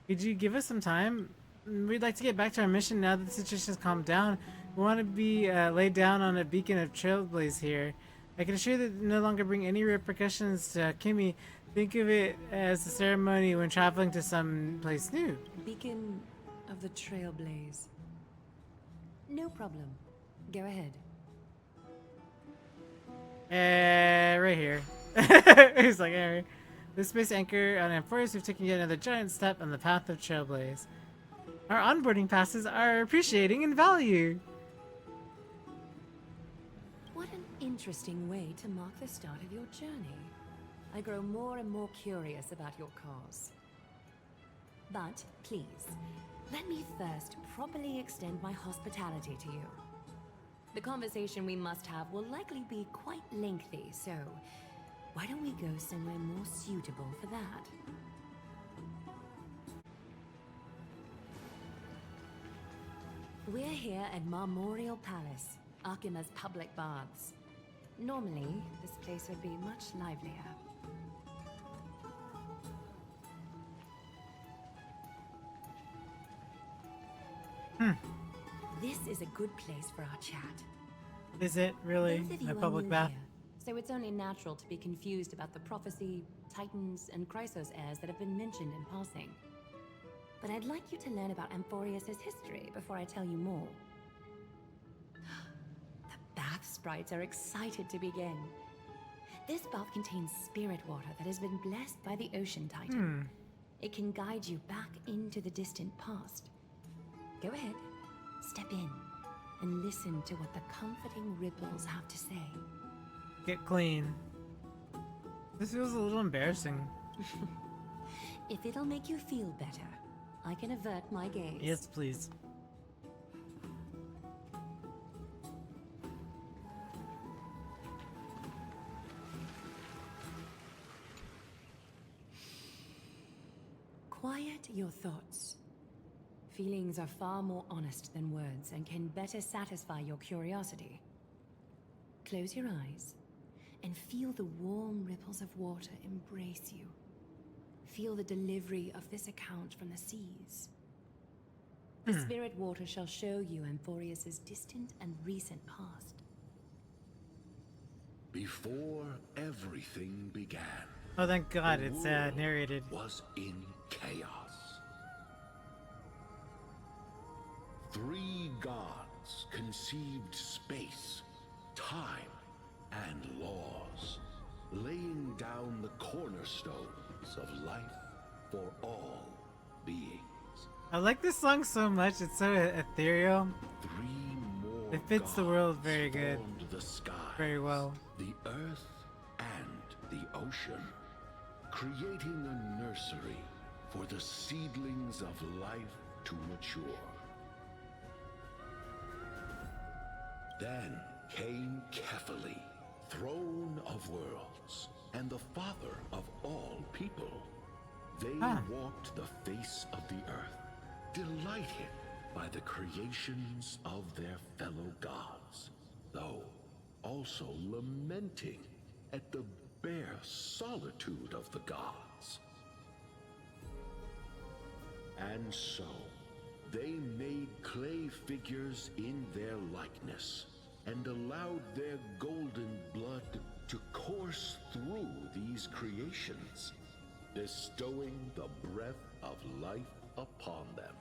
Speaker 1: Could you give us some time? We'd like to get back to our mission now that the situation's calmed down. We want to be laid down on a beacon of trailblaze here. I can assure that it no longer bring any repercussions to Kimmy. Think of it as a ceremony when traveling to some place new.
Speaker 18: Beacon of the Trailblaze. No problem. Go ahead.
Speaker 1: Right here. He's like, hey. This space anchor on Amphoreus, we've taken yet another giant step on the path of Trailblaze. Our onboarding passes are appreciating in value.
Speaker 18: What an interesting way to mark the start of your journey. I grow more and more curious about your cause. But, please, let me first properly extend my hospitality to you. The conversation we must have will likely be quite lengthy, so why don't we go somewhere more suitable for that? We're here at Marmorial Palace, Akima's public baths. Normally, this place would be much livelier. This is a good place for our chat.
Speaker 1: Is it really a public bath?
Speaker 18: Here, so it's only natural to be confused about the prophecy, titans, and Chrysos heirs that have been mentioned in passing. But I'd like you to learn about Amphoreus' history before I tell you more. The bath sprites are excited to begin. This bath contains spirit water that has been blessed by the ocean titan. It can guide you back into the distant past. Go ahead, step in, and listen to what the comforting ripples have to say.
Speaker 1: Get clean. This feels a little embarrassing.
Speaker 18: If it'll make you feel better, I can avert my gaze.
Speaker 1: Yes, please.
Speaker 18: Quiet your thoughts. Feelings are far more honest than words and can better satisfy your curiosity. Close your eyes and feel the warm ripples of water embrace you. Feel the delivery of this account from the seas. The spirit water shall show you Amphoreus' distant and recent past.
Speaker 17: Before everything began.
Speaker 1: Oh, thank God, it's narrated.
Speaker 17: Was in chaos. 3 gods conceived space, time, and laws, laying down the cornerstones of life for all beings.
Speaker 1: I like this song so much, it's so ethereal.
Speaker 17: 3 more
Speaker 1: It fits the world very good.
Speaker 17: The sky,
Speaker 1: very well.
Speaker 17: The earth and the ocean, creating a nursery for the seedlings of life to mature. Then came Kefali, throne of worlds, and the father of all people. They walked the face of the earth, delighted by the creations of their fellow gods, though also lamenting at the bare solitude of the gods. And so, they made clay figures in their likeness, and allowed their golden blood to course through these creations, bestowing the breath of life upon them.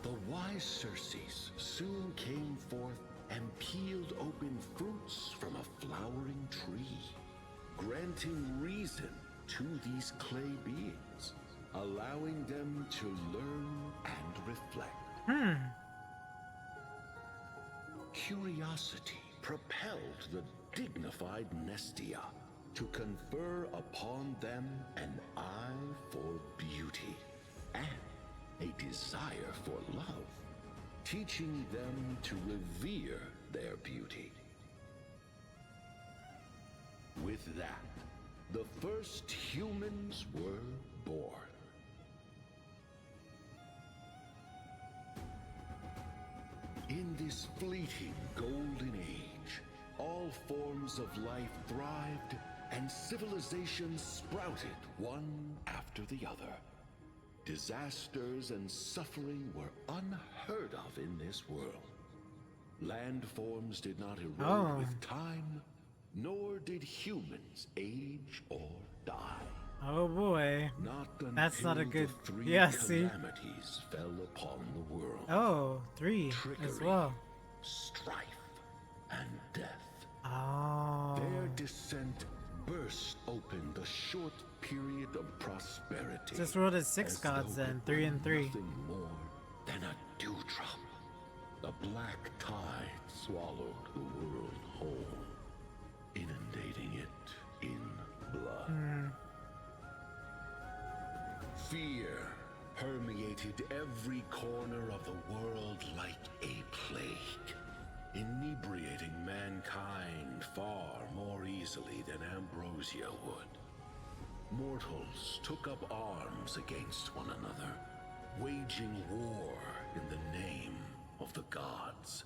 Speaker 17: The wise Circes soon came forth and peeled open fruits from a flowering tree, granting reason to these clay beings, allowing them to learn and reflect. Curiosity propelled the dignified Nestia to confer upon them an eye for beauty and a desire for love, teaching them to revere their beauty. With that, the first humans were born. In this fleeting golden age, all forms of life thrived and civilizations sprouted one after the other. Disasters and suffering were unheard of in this world. Landforms did not erode with time, nor did humans age or die.
Speaker 1: Oh boy. That's not a good...
Speaker 17: Three
Speaker 1: Yeah, see?
Speaker 17: calamities fell upon the world.
Speaker 1: Oh, 3 as well.
Speaker 17: Strife, and death.
Speaker 1: Oh.
Speaker 17: Their descent burst open the short period of prosperity.
Speaker 1: This world has 6 gods then, 3 and 3.
Speaker 17: Nothing more than a dewdrop. The black tide swallowed the world whole, inundating it in blood. Fear permeated every corner of the world like a plague, inebriating mankind far more easily than ambrosia would. Mortals took up arms against one another, waging war in the name of the gods,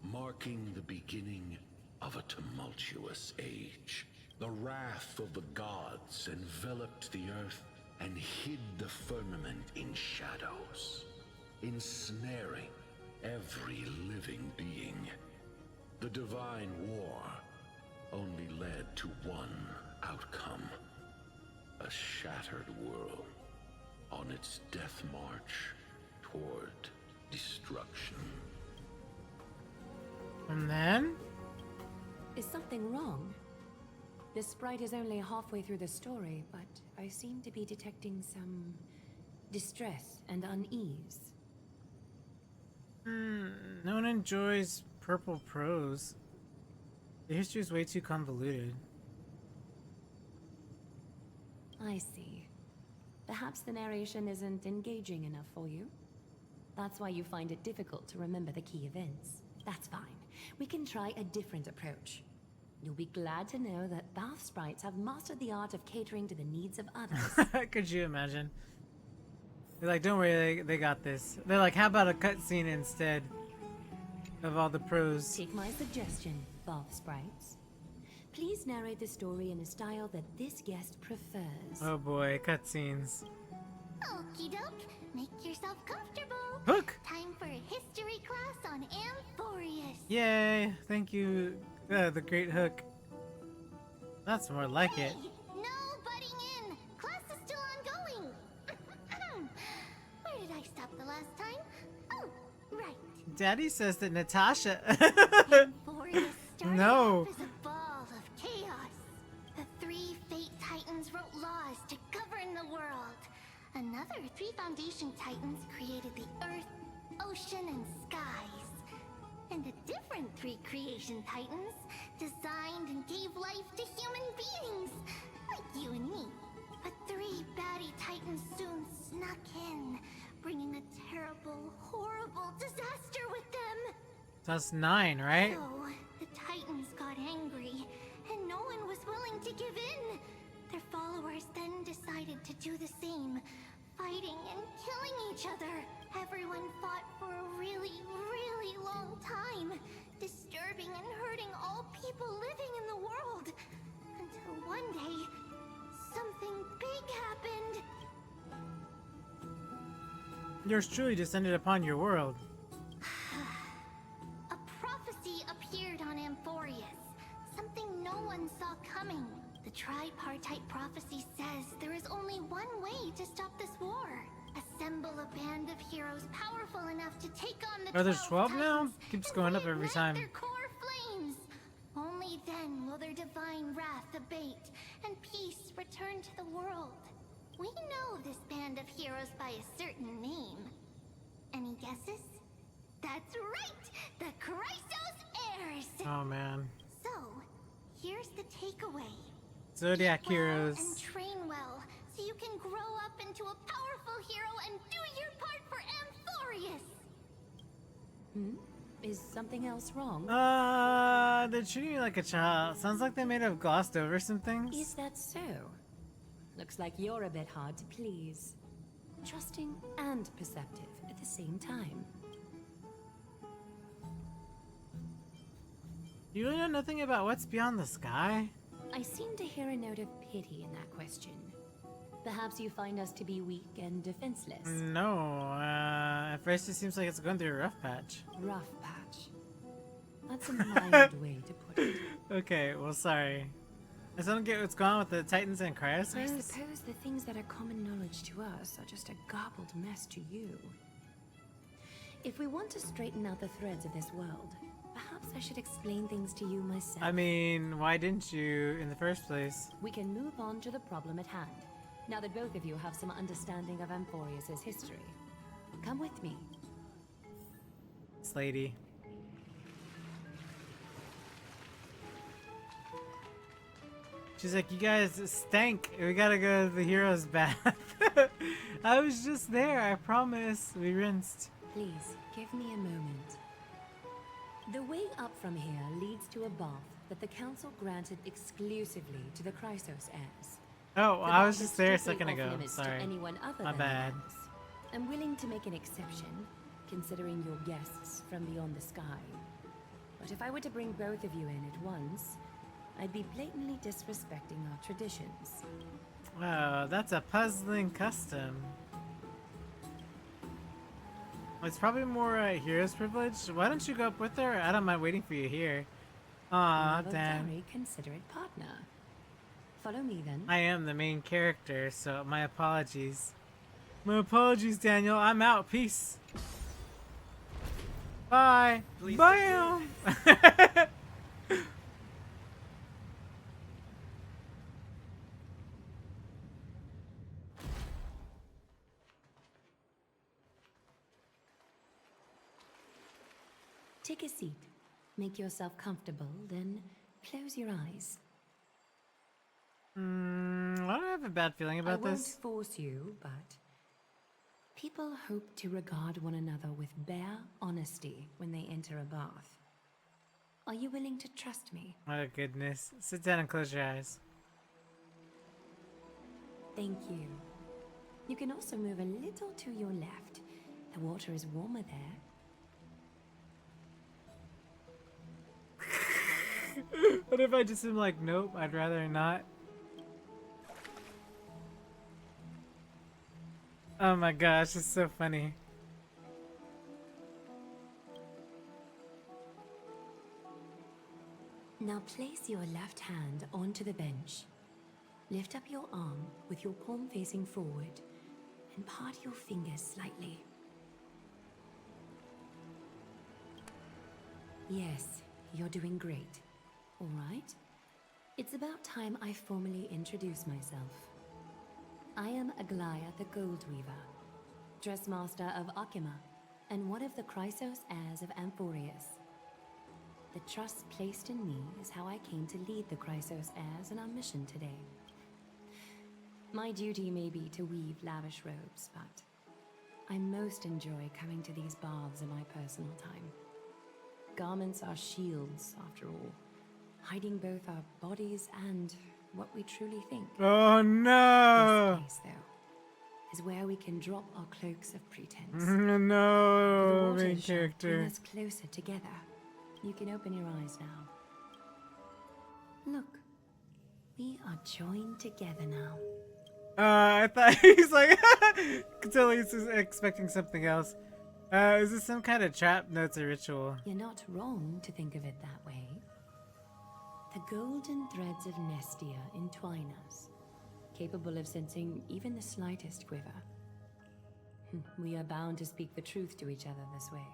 Speaker 17: marking the beginning of a tumultuous age. The wrath of the gods enveloped the earth and hid the firmament in shadows, ensnaring every living being. The divine war only led to one outcome: a shattered world on its death march toward destruction.
Speaker 1: And then?
Speaker 18: Is something wrong? This sprite is only halfway through the story, but I seem to be detecting some distress and unease.
Speaker 1: No one enjoys purple prose. The history is way too convoluted.
Speaker 18: I see. Perhaps the narration isn't engaging enough for you. That's why you find it difficult to remember the key events. That's fine. We can try a different approach. You'll be glad to know that Bath sprites have mastered the art of catering to the needs of others.
Speaker 1: Could you imagine? They're like, don't worry, they got this. They're like, how about a cutscene instead of all the prose?
Speaker 18: Take my suggestion, Bath sprites. Please narrate the story in a style that this guest prefers.
Speaker 1: Oh boy, cutscenes.
Speaker 4: Okie doke, make yourself comfortable.
Speaker 1: Hook!
Speaker 4: Time for a history class on Amphoreus.
Speaker 1: Yay! Thank you, the great Hook. That's more like it.
Speaker 4: No butting in. Class is still ongoing. Where did I stop the last time? Oh, right.
Speaker 1: Daddy says that Natasha.
Speaker 4: Amphoreus started
Speaker 1: No.
Speaker 4: off as a ball of chaos. The 3 Fate Titans wrote laws to govern the world. Another 3 Foundation Titans created the Earth, Ocean, and Skies. And a different 3 Creation Titans designed and gave life to human beings, like you and me. But 3 baddie Titans soon snuck in, bringing a terrible, horrible disaster with them.
Speaker 1: That's 9, right?
Speaker 4: So, the Titans got angry, and no one was willing to give in. Their followers then decided to do the same, fighting and killing each other. Everyone fought for a really, really long time, disturbing and hurting all people living in the world. Until one day, something big happened.
Speaker 1: Yours truly descended upon your world.
Speaker 4: A prophecy appeared on Amphoreus, something no one saw coming. The tripartite prophecy says there is only one way to stop this war. Assemble a band of heroes powerful enough to take on the 12
Speaker 1: there's 12 now?
Speaker 4: Titans
Speaker 1: Keeps
Speaker 4: and
Speaker 1: going up every
Speaker 4: reignite
Speaker 1: time.
Speaker 4: their core flames. Only then will their divine wrath abate and peace return to the world. We know this band of heroes by a certain name. Any guesses? That's right! The Chrysos heirs!
Speaker 1: Oh man.
Speaker 4: So, the takeaway.
Speaker 1: Zodiac
Speaker 4: Eat well
Speaker 1: heroes.
Speaker 4: and train well, so you can grow up into a powerful hero and do your part for Amphoreus.
Speaker 18: Is something else wrong?
Speaker 1: They're treating me like a child. Sounds like they may have glossed over some things.
Speaker 18: Is that so? Looks like you're a bit hard to please. Trusting and perceptive at the same time.
Speaker 1: You really know nothing about what's beyond the sky?
Speaker 18: I seem to hear a note of pity in that question. Perhaps you find us to be weak and defenseless.
Speaker 1: No, at first it seems like it's going through a rough patch.
Speaker 18: Rough patch. That's a mild way to put it.
Speaker 1: Okay, well, sorry. I still don't get what's going on with the Titans and Chrysos.
Speaker 18: I suppose the things that are common knowledge to us are just a garbled mess to you. If we want to straighten out the threads of this world, perhaps I should explain things to you myself.
Speaker 1: I mean, why didn't you in the first place?
Speaker 18: We can move on to the problem at hand, now that both of you have some understanding of Amphoreus' history. Come with me.
Speaker 1: This lady. She's like, you guys stank. We gotta go to the hero's bath. I was just there, I promise. We rinsed.
Speaker 18: Please, give me a moment. The way up from here leads to a bath that the council granted exclusively to the Chrysos heirs.
Speaker 1: Oh,
Speaker 18: The
Speaker 1: I
Speaker 18: bath
Speaker 1: was
Speaker 18: is
Speaker 1: just there a
Speaker 18: strictly
Speaker 1: second
Speaker 18: off
Speaker 1: ago.
Speaker 18: limits to
Speaker 1: Sorry.
Speaker 18: anyone other
Speaker 1: My
Speaker 18: than the
Speaker 1: bad.
Speaker 18: heirs. I'm willing to make an exception, considering your guests from beyond the sky. But if I were to bring both of you in at once, I'd be blatantly disrespecting our traditions.
Speaker 1: Wow, that's a puzzling custom. It's probably more hero's privilege. Why don't you go up with her? I don't mind waiting for you here. Aw,
Speaker 18: Another
Speaker 1: damn.
Speaker 18: very considerate partner. Follow me then.
Speaker 1: I am the main character, so my apologies. My apologies, Daniel. I'm out. Peace. Bye.
Speaker 15: Please
Speaker 1: Bam.
Speaker 18: Take a seat. Make yourself comfortable, then close your eyes.
Speaker 1: I don't have a bad feeling about
Speaker 18: I
Speaker 1: this.
Speaker 18: won't force you, but people hope to regard one another with bare honesty when they enter a bath. Are you willing to trust me?
Speaker 1: Oh goodness. Sit down and close your eyes.
Speaker 18: Thank you. You can also move a little to your left. The water is warmer there.
Speaker 1: What if I just am like, nope, I'd rather not? Oh my gosh, it's so funny.
Speaker 18: Now place your left hand onto the bench. Lift up your arm with your palm facing forward and part your fingers slightly. Yes, you're doing great. All right. It's about time I formally introduce myself. I am Aglaya the Gold Weaver, Dressmaster of Akima, and one of the Chrysos heirs of Amphoreus. The trust placed in me is how I came to lead the Chrysos heirs in our mission today. My duty may be to weave lavish robes, but I most enjoy coming to these baths in my personal time. Garments are shields, after all, hiding both our bodies and what we truly think.
Speaker 1: Oh no!
Speaker 18: This place, though, is where we can drop our cloaks of pretense.
Speaker 1: No,
Speaker 18: The
Speaker 1: main
Speaker 18: water shall
Speaker 1: character.
Speaker 18: bring us closer together. You can open your eyes now. Look, we are joined together now.
Speaker 1: I thought he's like, totally expecting something else. Is this some kind of trap? No, it's a ritual.
Speaker 18: You're not wrong to think of it that way. The golden threads of Nestia entwine us, capable of sensing even the slightest quiver. We are bound to speak the truth to each other this way.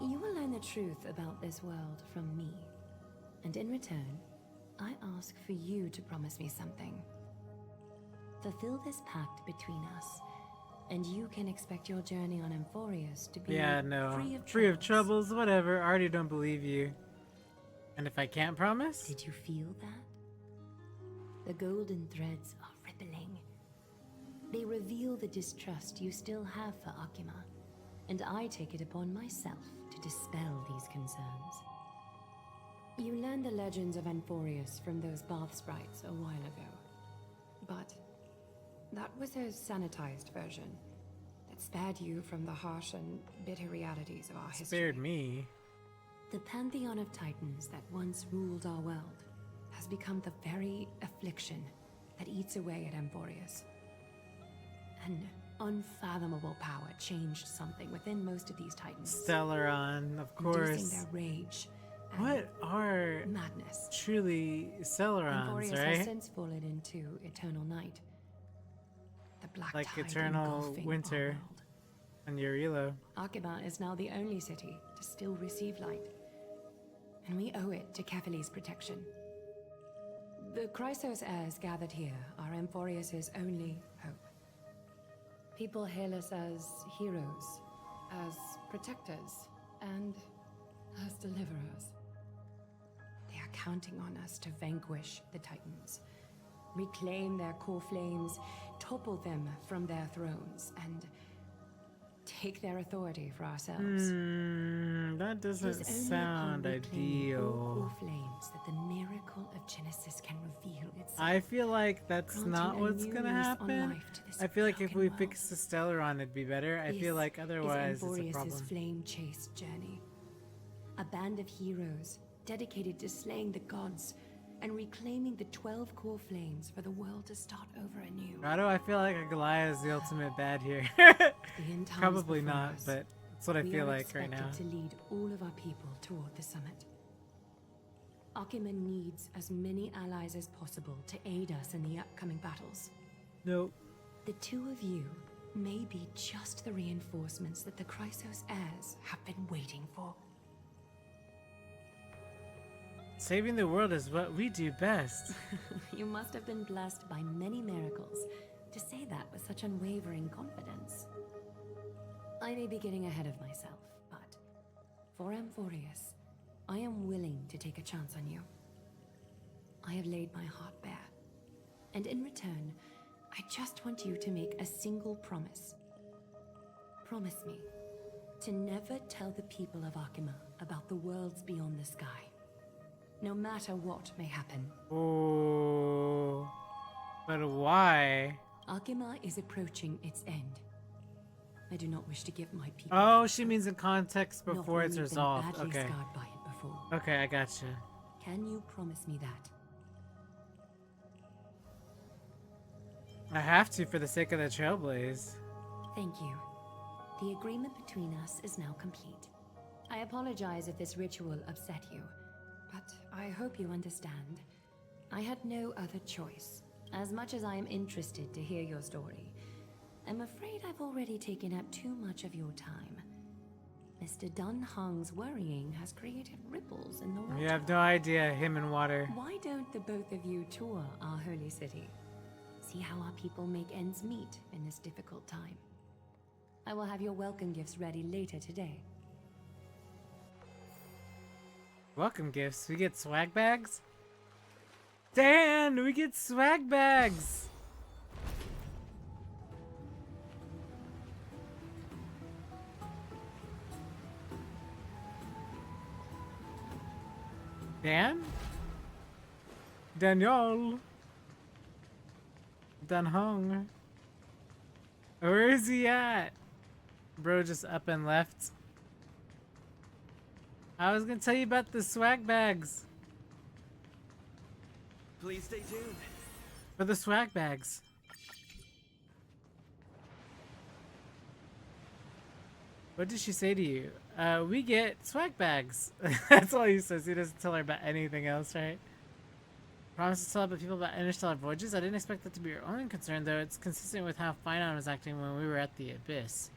Speaker 18: You will learn the truth about this world from me, and in return, I ask for you to promise me something. Fulfill this pact between us, and you can expect your journey on Amphoreus to be
Speaker 1: Yeah, no.
Speaker 18: free of
Speaker 1: Troubles, whatever. I already don't believe you. And if I can't promise?
Speaker 18: Did you feel that? The golden threads are rippling. They reveal the distrust you still have for Akima, and I take it upon myself to dispel these concerns. You learned the legends of Amphoreus from those bath sprites a while ago. But that was a sanitized version that spared you from the harsh and bitter realities of our history.
Speaker 1: Spared me.
Speaker 18: The pantheon of titans that once ruled our world has become the very affliction that eats away at Amphoreus. An unfathomable power changed something within most of these titans.
Speaker 1: Stellaron, of
Speaker 18: Inducing
Speaker 1: course.
Speaker 18: their rage.
Speaker 1: What are
Speaker 18: madness?
Speaker 1: Truly Stellarons,
Speaker 18: Amphoreus
Speaker 1: right?
Speaker 18: has since fallen into eternal night. The black
Speaker 1: Like
Speaker 18: tide
Speaker 1: eternal
Speaker 18: engulfing
Speaker 1: winter on Eurilo.
Speaker 18: Akima is now the only city to still receive light, and we owe it to Kefali's protection. The Chrysos heirs gathered here are Amphoreus' only hope. People hail us as heroes, as protectors, and as deliverers. They are counting on us to vanquish the Titans, reclaim their core flames, topple them from their thrones, and take their authority for ourselves.
Speaker 1: That doesn't
Speaker 18: It is only
Speaker 1: sound
Speaker 18: upon reclaiming all
Speaker 1: ideal.
Speaker 18: core flames that the miracle of Genesis can reveal itself.
Speaker 1: I feel like that's
Speaker 18: Granting
Speaker 1: not
Speaker 18: a
Speaker 1: what's
Speaker 18: new
Speaker 1: gonna
Speaker 18: lease on
Speaker 1: happen.
Speaker 18: life to this
Speaker 1: I feel like if
Speaker 18: broken
Speaker 1: we
Speaker 18: world.
Speaker 1: fix the Stellaron, it'd be better. I feel like otherwise it's a
Speaker 18: Amphoreus'
Speaker 1: problem.
Speaker 18: flame-chased journey. A band of heroes dedicated to slaying the gods and reclaiming the 12 core flames for the world to start over anew.
Speaker 1: Why do I feel like a Goliath is the ultimate bad here?
Speaker 18: The end times
Speaker 1: Probably
Speaker 18: before
Speaker 1: not,
Speaker 18: us,
Speaker 1: but that's what I
Speaker 18: we
Speaker 1: feel
Speaker 18: are
Speaker 1: like right now.
Speaker 18: expected to lead all of our people toward the summit. Akima needs as many allies as possible to aid us in the upcoming battles.
Speaker 1: Nope.
Speaker 18: The two of you may be just the reinforcements that the Chrysos heirs have been waiting for.
Speaker 1: Saving the world is what we do best.
Speaker 18: You must have been blessed by many miracles to say that with such unwavering confidence. I may be getting ahead of myself, but for Amphoreus, I am willing to take a chance on you. I have laid my heart bare, and in return, I just want you to make a single promise. Promise me to never tell the people of Akima about the worlds beyond the sky, no matter what may happen.
Speaker 1: Oh, but why?
Speaker 18: Akima is approaching its end. I do not wish to give my people.
Speaker 1: Oh, she means in context
Speaker 18: not
Speaker 1: before
Speaker 18: when
Speaker 1: it's
Speaker 18: we've been
Speaker 1: resolved.
Speaker 18: badly
Speaker 1: Okay.
Speaker 18: scarred by it before.
Speaker 1: Okay, I gotcha.
Speaker 18: Can you promise me that?
Speaker 1: I have to for the sake of the Trailblaze.
Speaker 18: Thank you. The agreement between us is now complete. I apologize if this ritual upset you, but I hope you understand. I had no other choice. As much as I am interested to hear your story, I'm afraid I've already taken up too much of your time. Mr. Dunhung's worrying has created ripples in the water.
Speaker 1: You have no idea, him and water.
Speaker 18: Why don't the both of you tour our holy city? See how our people make ends meet in this difficult time. I will have your welcome gifts ready later today.
Speaker 1: Welcome gifts. We get swag bags? Dan, we get swag bags! Dan? Daniel? Dan Hung? Where is he at? Bro just up and left. I was gonna tell you about the swag bags.
Speaker 15: Please stay tuned.
Speaker 1: For the swag bags. What did she say to you? We get swag bags. That's all he says. He doesn't tell her about anything else, right? Promise to tell other people about interstellar voyages. I didn't expect that to be your only concern, though. It's consistent with how Finon was acting when we were at the Abyss.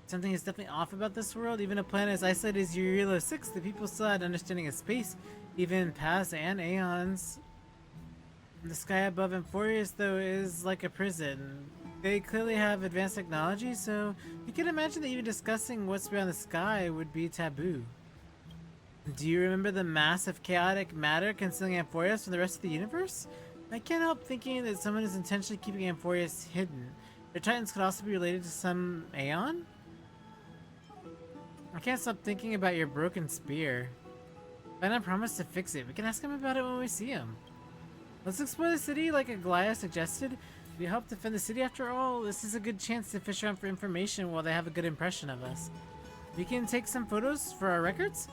Speaker 1: Something is definitely off about this world. Even a planet as isolated as Eurilo 6, the people still had understanding of space, even past and aeons. The sky above Amphoreus, though, is like a prison. They clearly have advanced technology, so you can imagine that even discussing what's beyond the sky would be taboo. Do you remember the massive chaotic matter concealing Amphoreus from the rest of the universe? I can't help thinking that someone is intentionally keeping Amphoreus hidden. Their titans could also be related to some Aeon? I can't stop thinking about your broken spear. Fana promised to fix it. We can ask him about it when we see him. Let's explore the city like Aglaya suggested. We help defend the city after all. This is a good chance to fish around for information while they have a good impression of us. We can take some photos for our records?